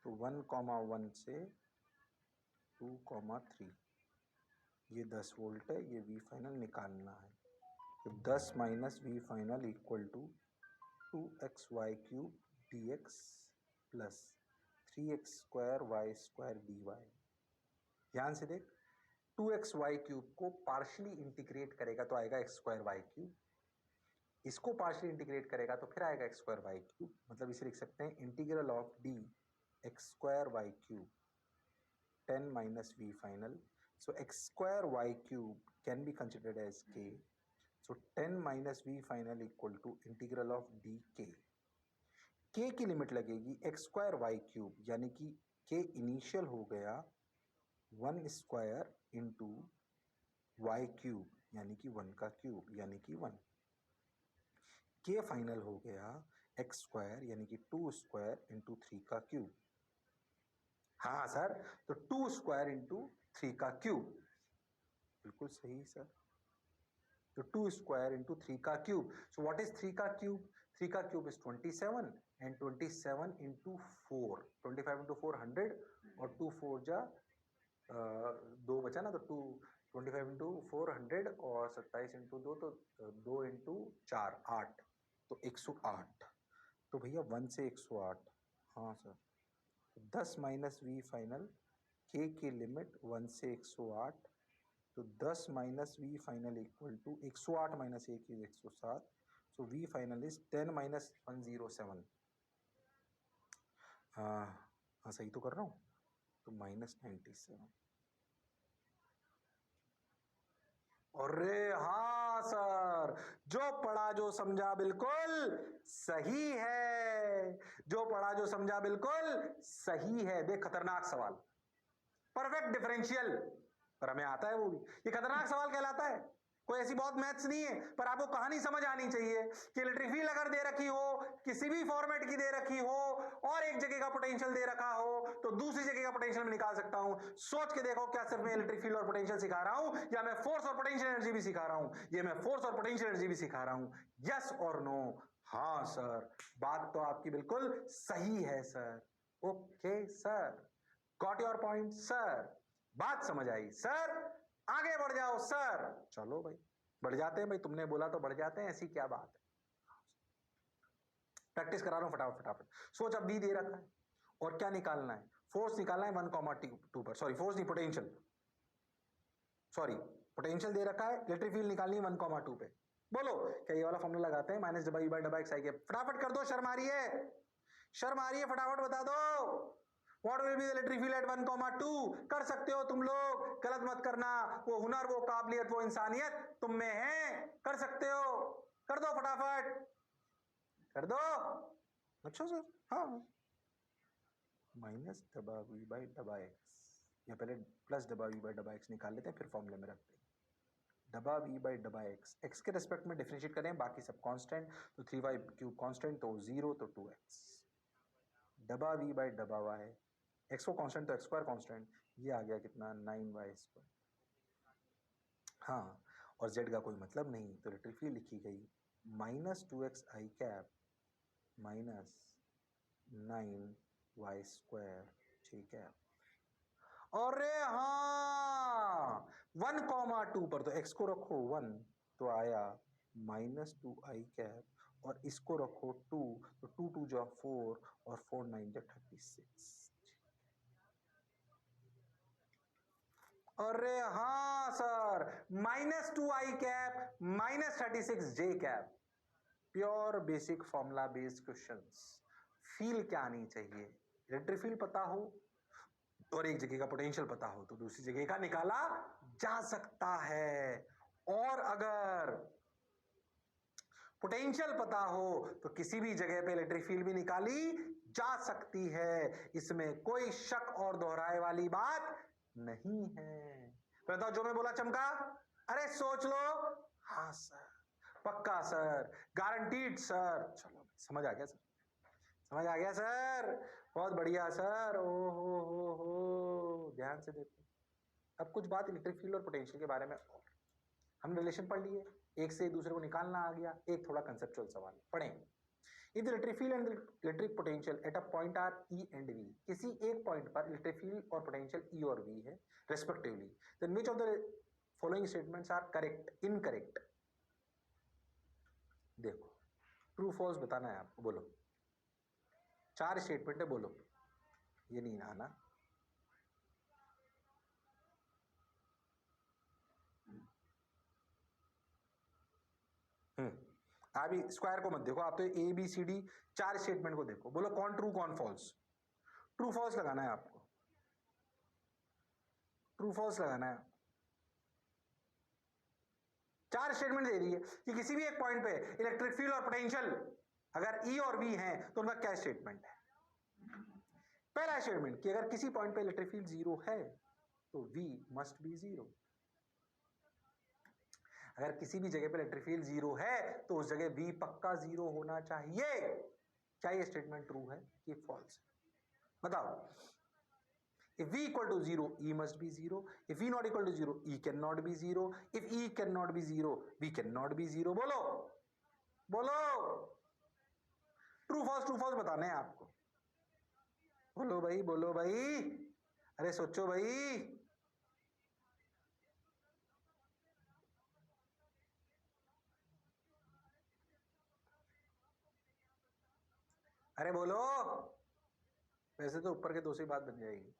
A: तो 1,1 से 2,3 ये 10 वोल्ट है, ये वी फाइनल निकालना है। तो 10 minus V final equal to 2xy³ dx plus 3x² y² dy। ध्यान से देख, 2xy³ को पार्शियली इंटीग्रेट करेगा तो आएगा x² y³, इसको पार्शियली इंटीग्रेट करेगा तो फिर आएगा x² y³। मतलब इसे लिख सकते हैं integral of d x² y³ 10 minus v final. So x² y³ can be considered as k. So 10 minus v final equal to integral of dk. k की लिमिट लगेगी x² y³ यानी कि k initial हो गया 1² into y³ यानी कि 1 का cube यानी कि 1। k फाइनल हो गया x² यानी कि 2² इंटू 3 का क्यूब। हाँ सर, तो 2² इंटू 3 का क्यूब, बिल्कुल सही सर। तो 2² इंटू 3 का क्यूब। सो व्हाट इज 3 का क्यूब? 3 का cube is 27 and 27 into 4, 25 into 4 100 और 2 4 जा 2 बचा ना, तो 2 25 इंटू 4 100 और 27 इंटू 2 तो 2 इंटू 4 8, तो 108। तो भैया 1 से 108। हाँ सर, 10 माइनस वी फाइनल, के की लिमिट 1 से 108, तो 10 minus V final equal to 108 minus 1 is 107। So V final is 10 minus 107। हाँ सही तो कर रहा हूँ, तो -97। अरे हाँ सर, जो पढ़ा जो समझा बिल्कुल सही है, जो पढ़ा जो समझा बिल्कुल सही है। देख खतरनाक सवाल, परफेक्ट डिफरेंशियल, पर हमें आता है वो भी। ये खतरनाक सवाल कहलाता है, कोई ऐसी बहुत मैथ्स नहीं है, पर आपको कहानी समझ आनी चाहिए कि इलेक्ट्रिक फील्ड अगर दे रखी हो, किसी भी फॉर्मेट की दे रखी हो, और एक जगह का पोटेंशियल दे रखा हो, तो दूसरी जगह का पोटेंशियल में निकाल सकता हूं। सोच के देखो, क्या सिर्फ मैं इलेक्ट्रिक फील्ड और पोटेंशियल सिखा रहा हूं, या मैं फोर्स और पोटेंशियल एनर्जी भी सिखा रहा हूं? ये मैं फोर्स और पोटेंशियल एनर्जी भी सिखा रहा हूं। यस और नो? हाँ सर, बात तो आपकी बिल्कुल सही है sir. Okay sir, got your point sir, बात समझ आई सर, आगे बढ़ जाओ सर। चलो भाई, बढ़ जाते हैं भाई, तुमने बोला तो बढ़ जाते हैं, ऐसी क्या बात है। प्रैक्टिस करा रहा हूं फटाफट फटाफट। सोच, अब बी दे रखा है और क्या निकालना है? फोर्स निकालना है 1,2 पर, सॉरी फोर्स नहीं, पोटेंशियल, सॉरी पोटेंशियल दे रखा है, इलेक्ट्रिक फील्ड निकालनी है 1,2 पे। बोलो क्या ये वाला फॉर्मूला लगाते हैं, minus W by W X I के? फटाफट कर दो, शर्म आ रही है, शर्म आ रही है, फटाफट बता दो। What will be the electric field at 1,2? कर सकते हो तुम लोग, गलत मत करना। वो हुनर, वो काबिलियत, वो इंसानियत तुम में है, कर सकते हो। कर दो फटाफट, कर दो। अच्छा सर, हाँ, माइनस डबा वी बाई डबा एक्स, या पहले प्लस डबा वी बाई डबा एक्स निकाल लेते हैं, फिर फॉर्मूले में रखते हैं। डबा वी बाई डबा एक्स, एक्स के रेस्पेक्ट में डिफरेंशिएट करें, बाकी सब कांस्टेंट, तो 3y³ कांस्टेंट, तो 0 तो 2x। डबा वी बाई डबा वाई, एक्स को कांस्टेंट तो x² कांस्टेंट, ये आ गया कितना 9y²। हाँ, और z का कोई मतलब नहीं, तो इलेक्ट्रिक फील्ड लिखी गई -2x I cap minus 9y² j cap. अरे हाँ, 1,2 पर तो x को रखो 1, तो आया -2 आई कैप, और इसको रखो 2, तो 2 2 जा 4 और 4 9 जा 36। अरे हाँ sir, -2i cap -36j cap, pure basic formula based questions. Feel क्या आनी चाहिए? इलेक्ट्रिक फील्ड पता हो और एक जगह का पोटेंशियल पता हो तो दूसरी जगह का निकाला जा सकता है, और अगर पोटेंशियल पता हो तो किसी भी जगह पे इलेक्ट्रिक फील्ड भी निकाली जा सकती है। इसमें कोई शक और दोहराए वाली बात नहीं है। बताओ जो मैं बोला चमका? अरे सोच लो। हाँ सर, पक्का सर, गारंटीड सर। चलो समझ आ गया सर, समझ आ गया सर, बहुत बढ़िया सर। ओ हो, ध्यान से देखो। अब कुछ बात इलेक्ट्रिक फील्ड और पोटेंशियल के बारे में और हम रिलेशन पढ़ लिए, एक से दूसरे को निकालना आ गया, एक थोड़ा कंसेप्चुअल सवाल पढ़ें। If the electric field and the electric potential at a point are E and V, किसी एक पॉइंट पर इलेक्ट्रिक फील्ड और पोटेंशियल E और V है respectively, then which of the following statements are correct, incorrect? देखो, true false बताना है आपको, बोलो। 4 स्टेटमेंट है, बोलो। ये नहीं आना। अभी स्क्वायर को मत देखो, आप तो A B C D 4 statement को देखो, बोलो कौन ट्रू कौन फॉल्स। ट्रू फॉल्स लगाना है आपको, ट्रू फॉल्स लगाना है। 4 स्टेटमेंट दे दिए कि किसी भी एक पॉइंट पे इलेक्ट्रिक फील्ड और पोटेंशियल अगर ई और वी है तो उनका क्या स्टेटमेंट है? पहला स्टेटमेंट कि अगर किसी पॉइंट पे इलेक्ट्रिक फील्ड 0 है तो वी मस्ट बी 0। अगर किसी भी जगह पे इलेक्ट्रिक फील्ड 0 है तो उस जगह वी पक्का 0 होना चाहिए। क्या ये स्टेटमेंट ट्रू है कि फॉल्स है? बताओ। If v equal to 0, E must be 0. If v not equal to 0, E cannot be 0. If E cannot be 0, V cannot be 0. बोलो बोलो, ट्रू फॉल्स बताना है आपको। बोलो भाई, बोलो भाई, अरे सोचो भाई। अरे बोलो, वैसे तो ऊपर के 2 से बात बन जाएगी,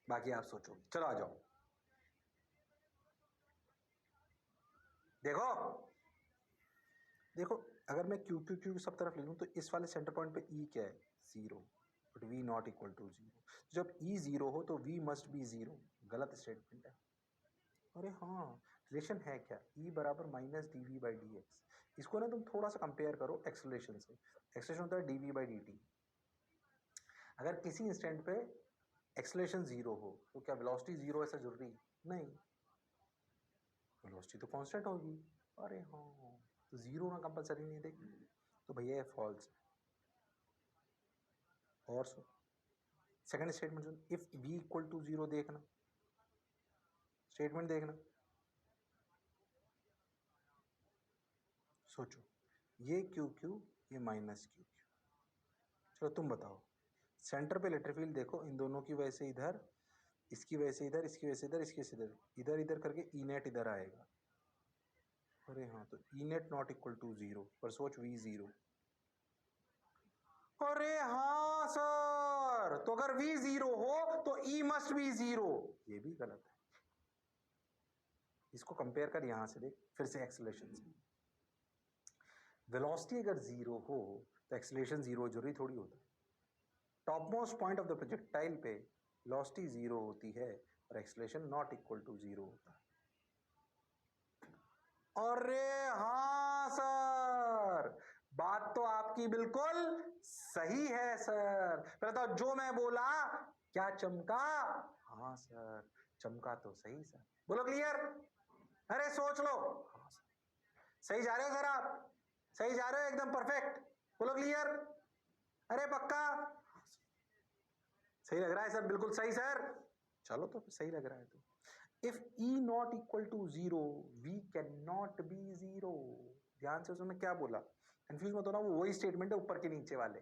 A: बाकी आप सोचो। चलो आ जाओ, देखो देखो, अगर मैं क्यू क्यू क्यू सब तरफ ले लूं तो इस वाले सेंटर पॉइंट पे ई क्या है? 0, but V not equal to 0। जब ई 0 हो तो वी मस्ट बी 0। गलत स्टेटमेंट है। अरे हाँ, रिलेशन है क्या? ई बराबर minus D V by D X. इसको ना तुम थोड़ा सा कंपेयर करो एक्सेलरेशन से। एक्सेलरेशन होता है D V by D T. अगर किसी इंस्टेंट पे एक्सेलरेशन 0 हो तो क्या वेलोसिटी 0 ऐसा जरूरी? नहीं, वेलोसिटी तो कांस्टेंट होगी। अरे हाँ, तो 0 ना कंपलसरी नहीं देगी, तो भैया ये फॉल्स है। और second statement, if v equal to 0, देखना स्टेटमेंट, देखना, सोचो। ये क्यू क्यू, ये माइनस क्यू क्यू। चलो तुम बताओ, सेंटर पे इलेक्ट्रिक फील्ड देखो, इन दोनों की वजह से इधर, इसकी वजह से इधर, इसकी वजह से इधर, इसकी वजह से इधर, इधर इधर करके ई नेट इधर आएगा। अरे हाँ, तो E net not equal to 0, पर सोच वी 0। अरे हाँ सर, तो अगर v 0 हो तो E मस्ट बी 0। ये भी गलत है। इसको कंपेयर कर, यहां से देख, फिर से एक्सेलरेशन से। वेलोसिटी अगर 0 हो तो एक्सेलरेशन 0 जरूरी थोड़ी होता है। Top most point of the projectile पे वेलोसिटी 0 होती है और एक्सेलरेशन नॉट इक्वल टू 0 होता है। अरे हाँ सर, बात तो आपकी बिल्कुल सही है सर। फिर तो जो मैं बोला क्या चमका? हाँ सर, चमका तो सही सर। बोलो क्लियर? अरे सोच लो। हाँ सर, सही जा रहे हो सर, आप सही जा रहे हो, एकदम परफेक्ट। बोलो क्लियर? अरे पक्का? सही लग रहा है सर, बिल्कुल सही सर। चलो तो सही लग रहा है तो if E not equal to 0, V can not be 0। ध्यान से उसने क्या बोला, कंफ्यूज मत होना, वो वही स्टेटमेंट है ऊपर के नीचे वाले।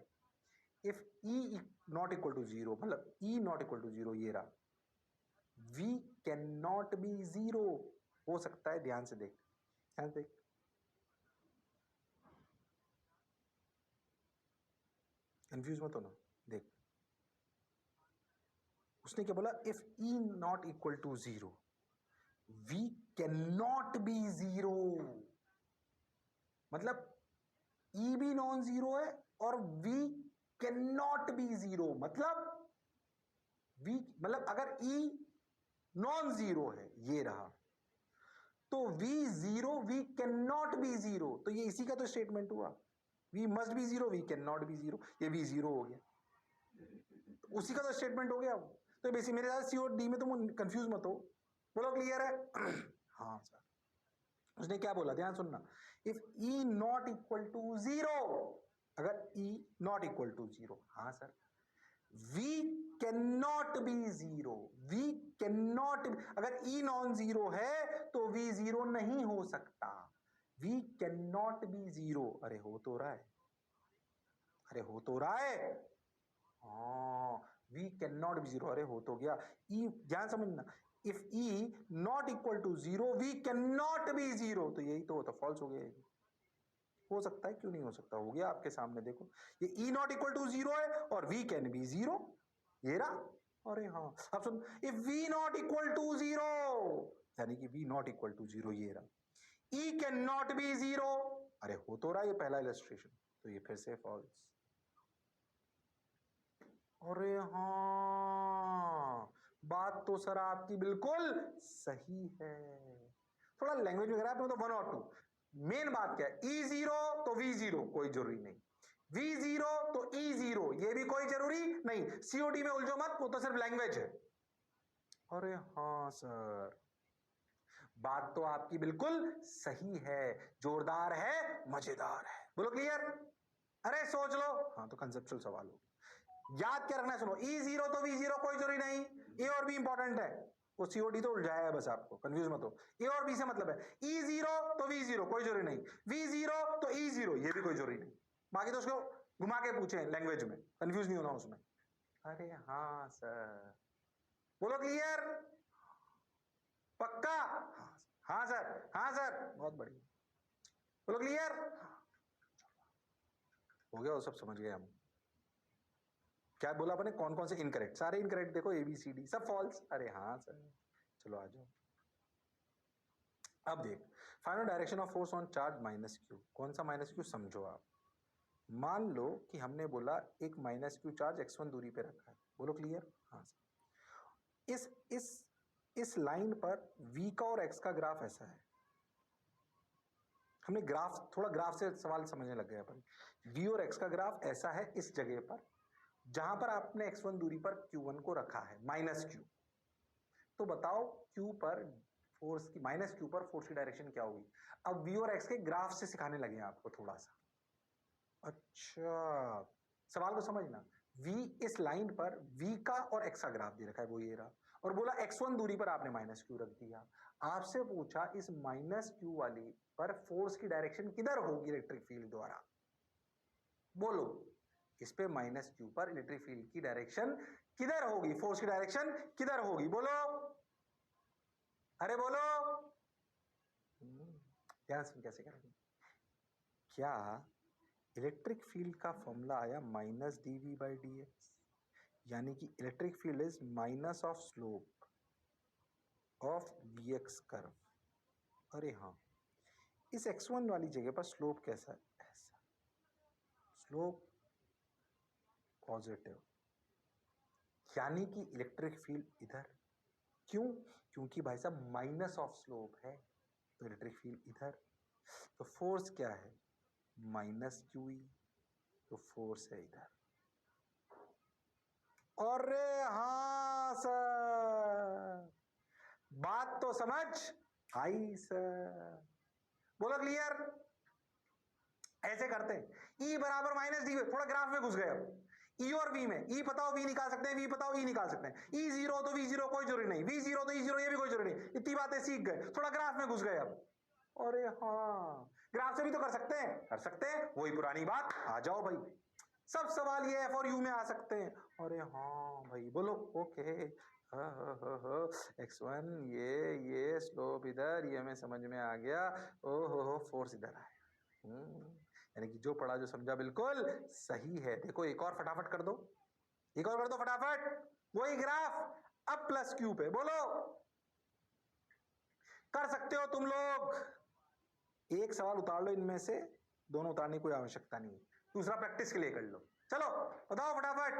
A: If E not equal to 0 मतलब E नॉट इक्वल टू 0 ये रहा, V कैन नॉट बी 0 हो सकता है। ध्यान से देख, ध्यान से देख, कंफ्यूज मत हो ना, देख उसने क्या बोला, if E not equal to zero V can not be zero, मतलब ई भी नॉन जीरो है और V can not be zero, मतलब वी मतलब अगर ई नॉन जीरो है ये रहा तो V zero V can not be zero, तो ये इसी का तो स्टेटमेंट हुआ, V must be zero V can not be zero, ये वी जीरो हो गया, तो उसी का तो स्टेटमेंट हो गया। तो बेसिक मेरे साथ सी और डी में तुम कंफ्यूज मत हो, बोलो क्लियर है? हाँ सर, उसने क्या बोला ध्यान सुनना, if E not equal to zero, अगर E not equal to zero, हाँ sir, V can not be zero, V can not, अगर ई नॉन जीरो है तो वी जीरो नहीं हो सकता, V can not be zero, अरे हो तो रहा है, अरे हो तो रहा है, हाँ V can not be zero, अरे हो तो गया, ई ध्यान समझना, if E not equal to zero V can not be zero, तो यही तो होता, फॉल्स हो गया, हो सकता है क्यों नहीं हो सकता, हो गया आपके सामने, देखो ये ई नॉट इक्वल टू जीरो है और वी कैन बी जीरो, ये रहा, अरे हाँ अब सुन, if V not equal to zero, यानी कि V not equal to zero ये रहा, E can not be zero, अरे हो तो रहा ये पहला इलस्ट्रेशन, तो ये फिर से फॉल्स, अरे हाँ बात तो सर आपकी बिल्कुल सही है, थोड़ा लैंग्वेज वगैरह पे तो वन और टू, मेन बात क्या है, ई जीरो तो वी जीरो कोई जरूरी नहीं, वी जीरो तो ई जीरो ये भी कोई जरूरी नहीं, सीओडी में उलझो मत, वो तो सिर्फ लैंग्वेज है, अरे हाँ सर बात तो आपकी बिल्कुल सही है, जोरदार है मजेदार है, बोलो क्लियर, अरे सोच लो, हाँ तो कंसेप्चुअल सवाल हो, याद क्या रखना है, सुनो ई जीरो तो वी जीरो कोई जरूरी नहीं, ए और बी इंपॉर्टेंट है, वो सीओडी तो उलझाया है बस आपको, कंफ्यूज मत हो, ए और बी से मतलब है ई जीरो तो वी जीरो कोई जरूरी नहीं, वी जीरो तो ई जीरो ये भी कोई जरूरी नहीं, बाकी तो उसको घुमा के पूछे लैंग्वेज में, कंफ्यूज नहीं होना उसमें, अरे हाँ सर बोलो क्लियर, पक्का, हाँ सर, हाँ सर बहुत बढ़िया, बोलो क्लियर, हो गया वो सब समझ गए हम, क्या बोला आपने, कौन कौन से इनकरेक्ट, सारे इनकरेक्ट देखो ए बी सी डी सब फॉल्स, अरे हाँ सर, चलो आ जाओ, अब देख, find direction of force on charge minus Q, कौन सा माइनस क्यू समझो आप, मान लो कि हमने बोला एक माइनस क्यू चार्ज x1 दूरी पे रखा है, बोलो क्लियर, हाँ सर, इस लाइन पर v का और x का ग्राफ ऐसा है, हमने ग्राफ थोड़ा ग्राफ से सवाल समझने लग गए अपन, v और x का ग्राफ ऐसा है इस जगह पर जहां पर आपने x1 दूरी पर q1 को रखा है माइनस q, तो बताओ q पर फोर्स की, माइनस q पर फोर्स की डायरेक्शन क्या होगी, अब v और x के ग्राफ से सिखाने लगे आपको थोड़ा सा, अच्छा सवाल को समझना, v इस लाइन पर v का और x का ग्राफ दे रखा है वो ये रहा, और बोला x1 दूरी पर आपने माइनस q रख दिया, आपसे पूछा इस माइनस q वाली पर फोर्स की डायरेक्शन किधर होगी इलेक्ट्रिक फील्ड द्वारा, बोलो इस पे माइनस q पर इलेक्ट्रिक फील्ड की डायरेक्शन किधर होगी, फोर्स की डायरेक्शन किधर होगी, बोलो, अरे बोलो, ध्यान से कैसे करेंगे, क्या इलेक्ट्रिक फील्ड का फॉर्मूला आया minus D V by D X, यानी कि electric field is minus of slope of V X curve, अरे हाँ इस x1 वाली जगह पर स्लोप कैसा है, ऐसा स्लोप पॉजिटिव, यानी कि इलेक्ट्रिक फील्ड इधर, क्यों, क्योंकि भाई साहब माइनस ऑफ स्लोप है तो इलेक्ट्रिक फील्ड इधर, तो फोर्स क्या है माइनस क्यू ई, तो फोर्स है इधर, अरे हाँ सर बात तो समझ आई सर, बोलो क्लियर, ऐसे करते हैं ई बराबर माइनस डी, थोड़ा ग्राफ में घुस गए अब, ई और वी में, ई पता हो वी निकाल सकते हैं, वी पता हो ई निकाल सकते हैं, ई जीरो तो वी जीरो कोई जरूरी नहीं, वी जीरो तो ई जीरो ये भी कोई जरूरी नहीं, इतनी बातें सीख गए, थोड़ा ग्राफ में घुस गए अब, अरे हाँ ग्राफ से भी तो कर सकते हैं, कर सकते हैं, वही पुरानी बात, आ जाओ भाई, सब सवाल ये एफ और यू में आ सकते हैं, अरे हाँ भाई बोलो ओके, x1 ये स्लोप इधर, ये हमें समझ में आ गया, ओ हो फोर्स इधर आया, यानी कि जो पढ़ा जो समझा बिल्कुल सही है। देखो एक और फटाफट कर दो, एक और कर दो फटाफट, वही ग्राफ अब प्लस क्यू पे, बोलो कर सकते हो तुम लोग। एक सवाल उतार लो इनमें से, दोनों उतारने की कोई आवश्यकता नहीं है, दूसरा प्रैक्टिस के लिए कर लो। चलो बताओ फटाफट,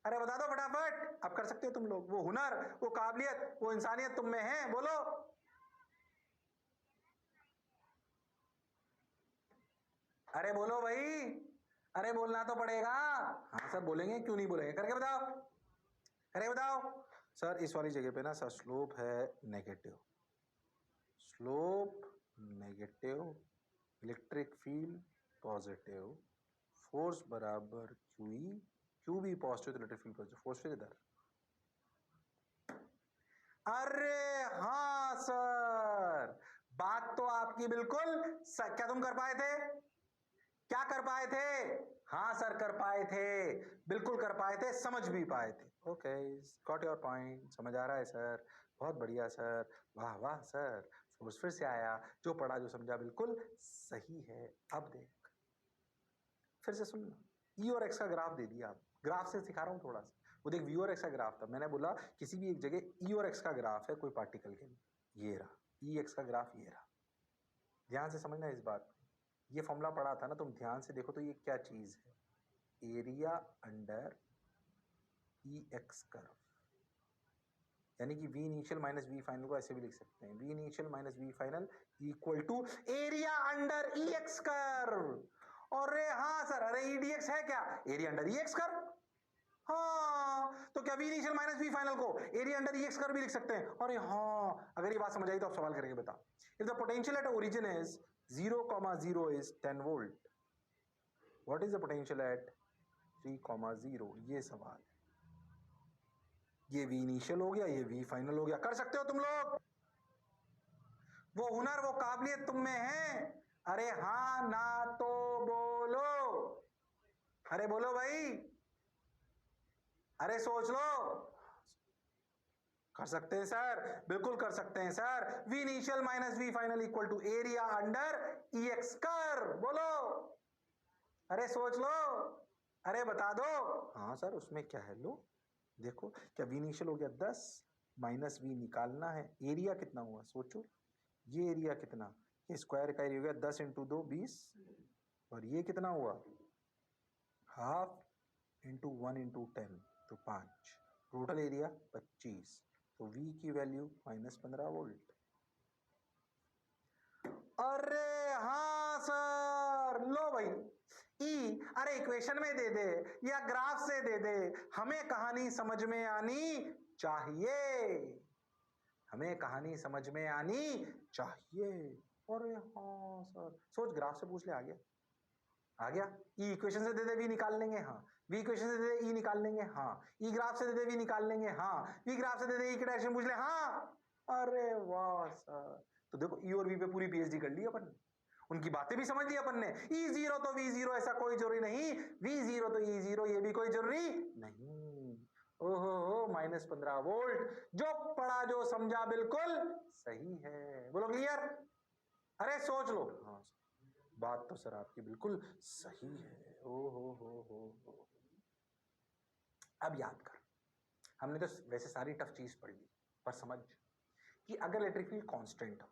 A: अरे बता दो फटाफट, अब कर सकते हो तुम लोग। वो हुनर, वो काबिलियत, वो इंसानियत तुम में है, बोलो। अरे बोलो भाई, अरे बोलना तो पड़ेगा। हाँ सर बोलेंगे, क्यों नहीं बोलेंगे, करके बताओ, करके बताओ। सर इस वाली जगह पे ना सर स्लोप है negative, slope negative, electric field positive, force बराबर क्यू, क्यू भी positive, electric field positive, force फिर इधर। अरे हाँ सर, बात तो आपकी बिल्कुल क्या तुम कर पाए थे, क्या कर पाए थे? हाँ सर कर पाए थे, बिल्कुल कर पाए थे, समझ भी पाए थे। ओके गॉट योर पॉइंट, समझ आ रहा है सर, बहुत बढ़िया सर, वाह वाह सर, फोर्स फिर से आया, जो पढ़ा जो समझा बिल्कुल सही है। अब देख फिर से सुन, ई और एक्स का ग्राफ दे दिया, ग्राफ से सिखा रहा हूं थोड़ा सा। वो देख वी और एक्स का ग्राफ था, मैंने बोला किसी भी एक जगह ई और एक्स का ग्राफ है कोई पार्टिकल के लिए, ये रहा ई एक्स का ग्राफ, ये रहा। ध्यान से समझना इस बात को, ये फॉर्मूला पढ़ा था ना, तुम ध्यान से देखो तो ये क्या चीज है, area under E X curve, यानी कि V initial minus V final को ऐसे भी लिख सकते हैं, V initial minus V final equal to area under E X curve. अरे हाँ सर, अरे ई डी एक्स है क्या, area under E X curve. हाँ तो क्या V initial minus V final को area under E X curve भी लिख सकते हैं। अरे हाँ, अगर ये बात समझ आई तो आप सवाल करेंगे, बता if the potential at origin is 0,0 is 10 volt, what is the potential at 3,0, ये सवाल है। ये वी इनिशियल हो गया, ये वी फाइनल हो गया, कर सकते हो तुम लोग, वो हुनर वो काबिलियत तुम में है। अरे हाँ ना तो बोलो, अरे बोलो भाई, अरे सोच लो। कर सकते हैं सर, बिल्कुल कर सकते हैं sir, V initial minus V final equal to area under E X curve, बोलो, अरे सोच लो, अरे बता दो। हाँ सर उसमें क्या है, लो देखो, क्या वी इनिशियल हो गया 10, माइनस वी निकालना है, एरिया कितना हुआ सोचो, ये एरिया कितना, ये स्क्वायर का एरिया हो गया 10 इंटू 2 20, और ये कितना हुआ हाफ इंटू 1 इंटू 10 तो 5, टोटल एरिया 25, तो V की वैल्यू -15 वोल्ट। अरे हाँ सर, लो भाई ई, अरे इक्वेशन में दे दे या ग्राफ से दे दे, हमें कहानी समझ में आनी चाहिए, हमें कहानी समझ में आनी चाहिए। अरे हाँ सर, सोच ग्राफ से पूछ ले, आ गया आ गया, ई इक्वेशन से दे दे वी निकाल लेंगे, हाँ वी इक्वेशन से दे दे ई निकाल लेंगे, हाँ ई ग्राफ से दे दे वी निकाल लेंगे, हाँ वी ग्राफ से दे दे ई की डायरेक्शन पूछ ले, हाँ। अरे वाह सर, तो देखो ई और वी पे पूरी पीएचडी कर ली अपन ने, उनकी बातें भी समझ ली अपन ने, ई जीरो तो वी जीरो ऐसा कोई जरूरी नहीं, वी जीरो तो ई जीरो ये भी कोई जरूरी नहीं। ओहो हो -15 वोल्ट, जो पढ़ा जो समझा बिल्कुल सही है, बोलो क्लियर। अरे सोच लो, हाँ बात तो सर आपकी बिल्कुल सही है, ओ हो। अब याद कर, हमने तो वैसे सारी टफ चीज पढ़ ली, पर समझ कि अगर इलेक्ट्रिक फील्ड कांस्टेंट हो,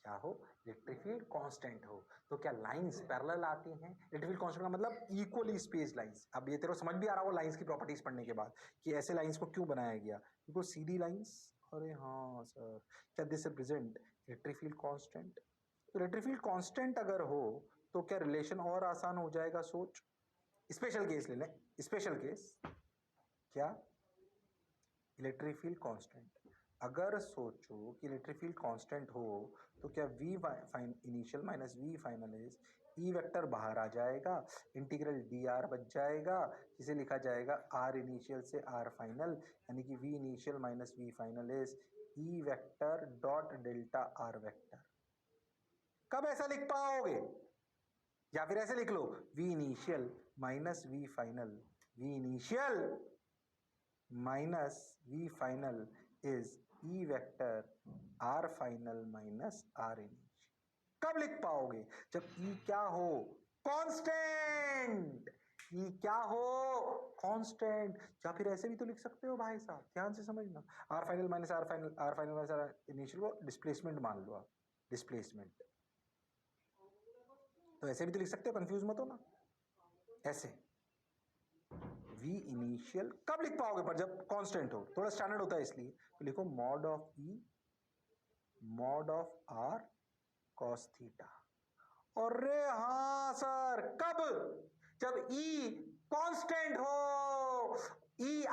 A: क्या हो, इलेक्ट्रिक फील्ड कांस्टेंट हो, तो क्या लाइंस पैरेलल आती हैं। इलेक्ट्रिक फील्ड कांस्टेंट का मतलब इक्वली स्पेस्ड लाइंस। अब ये तेरे को समझ भी आ रहा हो लाइंस की प्रॉपर्टीज पढ़ने के बाद, कि ऐसे लाइंस को क्यों बनाया गया, क्योंकि सीधी लाइंस। अरे हाँ सर, क्या this represent electric field constant, electric field constant अगर हो तो क्या रिलेशन और आसान हो जाएगा, सोच। स्पेशल केस ले लें, स्पेशल केस, क्या इलेक्ट्रिक फील्ड कांस्टेंट, अगर सोचो कि इलेक्ट्रिक फील्ड कांस्टेंट हो तो क्या V initial minus V final is E vector बाहर आ जाएगा, इंटीग्रल डी आर बच जाएगा, जिसे लिखा जाएगा आर इनिशियल से आर फाइनल, यानी कि V initial minus V final is E vector dot delta R vector. कब ऐसा लिख पाओगे, या फिर ऐसे लिख लो, V initial minus V final, V initial minus V final is E vector R final minus R initial. कब लिख पाओगे, जब ई क्या हो, कांस्टेंट, ई क्या हो, कांस्टेंट। या फिर ऐसे भी तो लिख सकते हो भाई साहब, ध्यान से समझना, R final minus R final, R final minus R initial को डिस्प्लेसमेंट मान लो आप, डिस्प्लेसमेंट। तो ऐसे भी तो लिख सकते हो, कंफ्यूज मत हो ना। ऐसे v इनिशियल कब लिख पाओगे, पर जब कांस्टेंट हो, थोड़ा स्टैंडर्ड होता है इसलिए। तो लिखो mod of E mod of R cos theta. अरे हाँ सर, कब, जब ई कांस्टेंट हो, E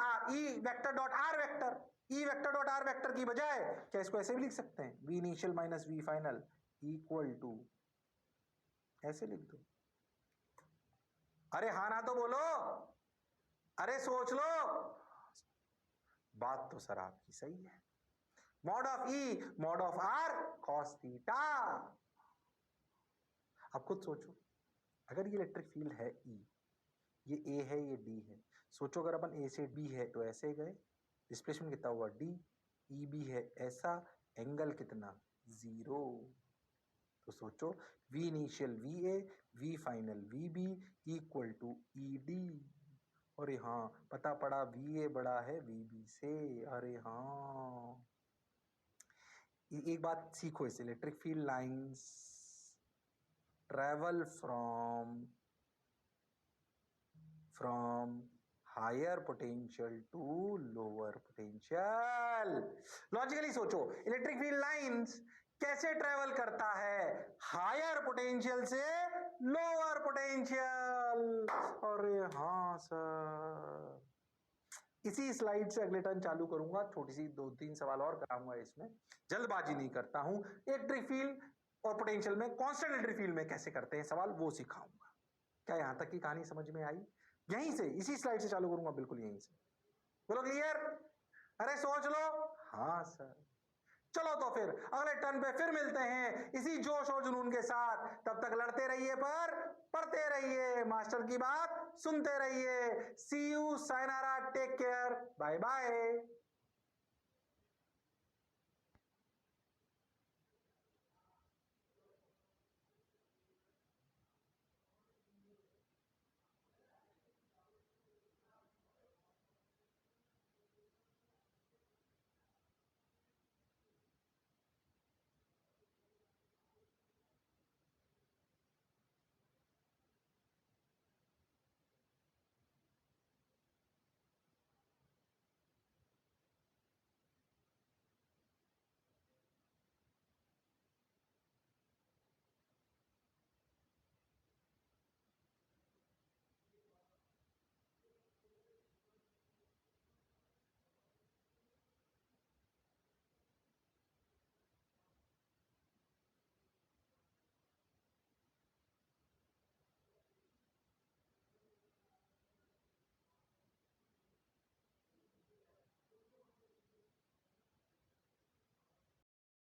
A: vector dot R vector, E vector dot R vector की बजाय क्या इसको ऐसे भी लिख सकते हैं, V initial minus V final equal to, ऐसे लिख दो। अरे हाँ ना तो बोलो, अरे सोच लो, बात तो सर आपकी सही है। Mod of E mod of R cos theta. अब खुद सोचो, अगर ये इलेक्ट्रिक फील्ड है ई, ये ए है ये डी है, सोचो अगर अपन ए से बी है तो ऐसे गए, डिस्प्लेसमेंट कितना हुआ डी, ई बी है ऐसा, एंगल कितना, 0। तो सोचो v initial V A V final V B equal to E D. अरे हाँ, पता पड़ा वी ए बड़ा है वी बी से। अरे हाँ, एक बात सीखो इसे, electric field lines travel from higher potential to lower potential. Logically सोचो, इलेक्ट्रिक फील्ड लाइंस कैसे ट्रेवल करता है, हायर पोटेंशियल से लोअर पोटेंशियल। अरे हाँ सर, इसी स्लाइड से अगले टर्न चालू करूंगा, छोटी सी 2-3 सवाल और कराऊंगा इसमें, जल्दबाजी नहीं करता हूं। इलेक्ट्रिक फील्ड और पोटेंशियल में, कांस्टेंट इलेक्ट्रिक फील्ड में कैसे करते हैं सवाल, वो सिखाऊंगा। क्या यहां तक की कहानी समझ में आई? यहीं से, इसी स्लाइड से चालू करूंगा, बिल्कुल यहीं से। बोलो क्लियर? अरे सोच लो। हाँ सर, चलो तो फिर अगले टर्न पे फिर मिलते हैं इसी जोश और जुनून के साथ। तब तक लड़ते रहिए, पर पढ़ते रहिए, मास्टर की बात सुनते रहिए। See you, sayonara, take care, bye bye.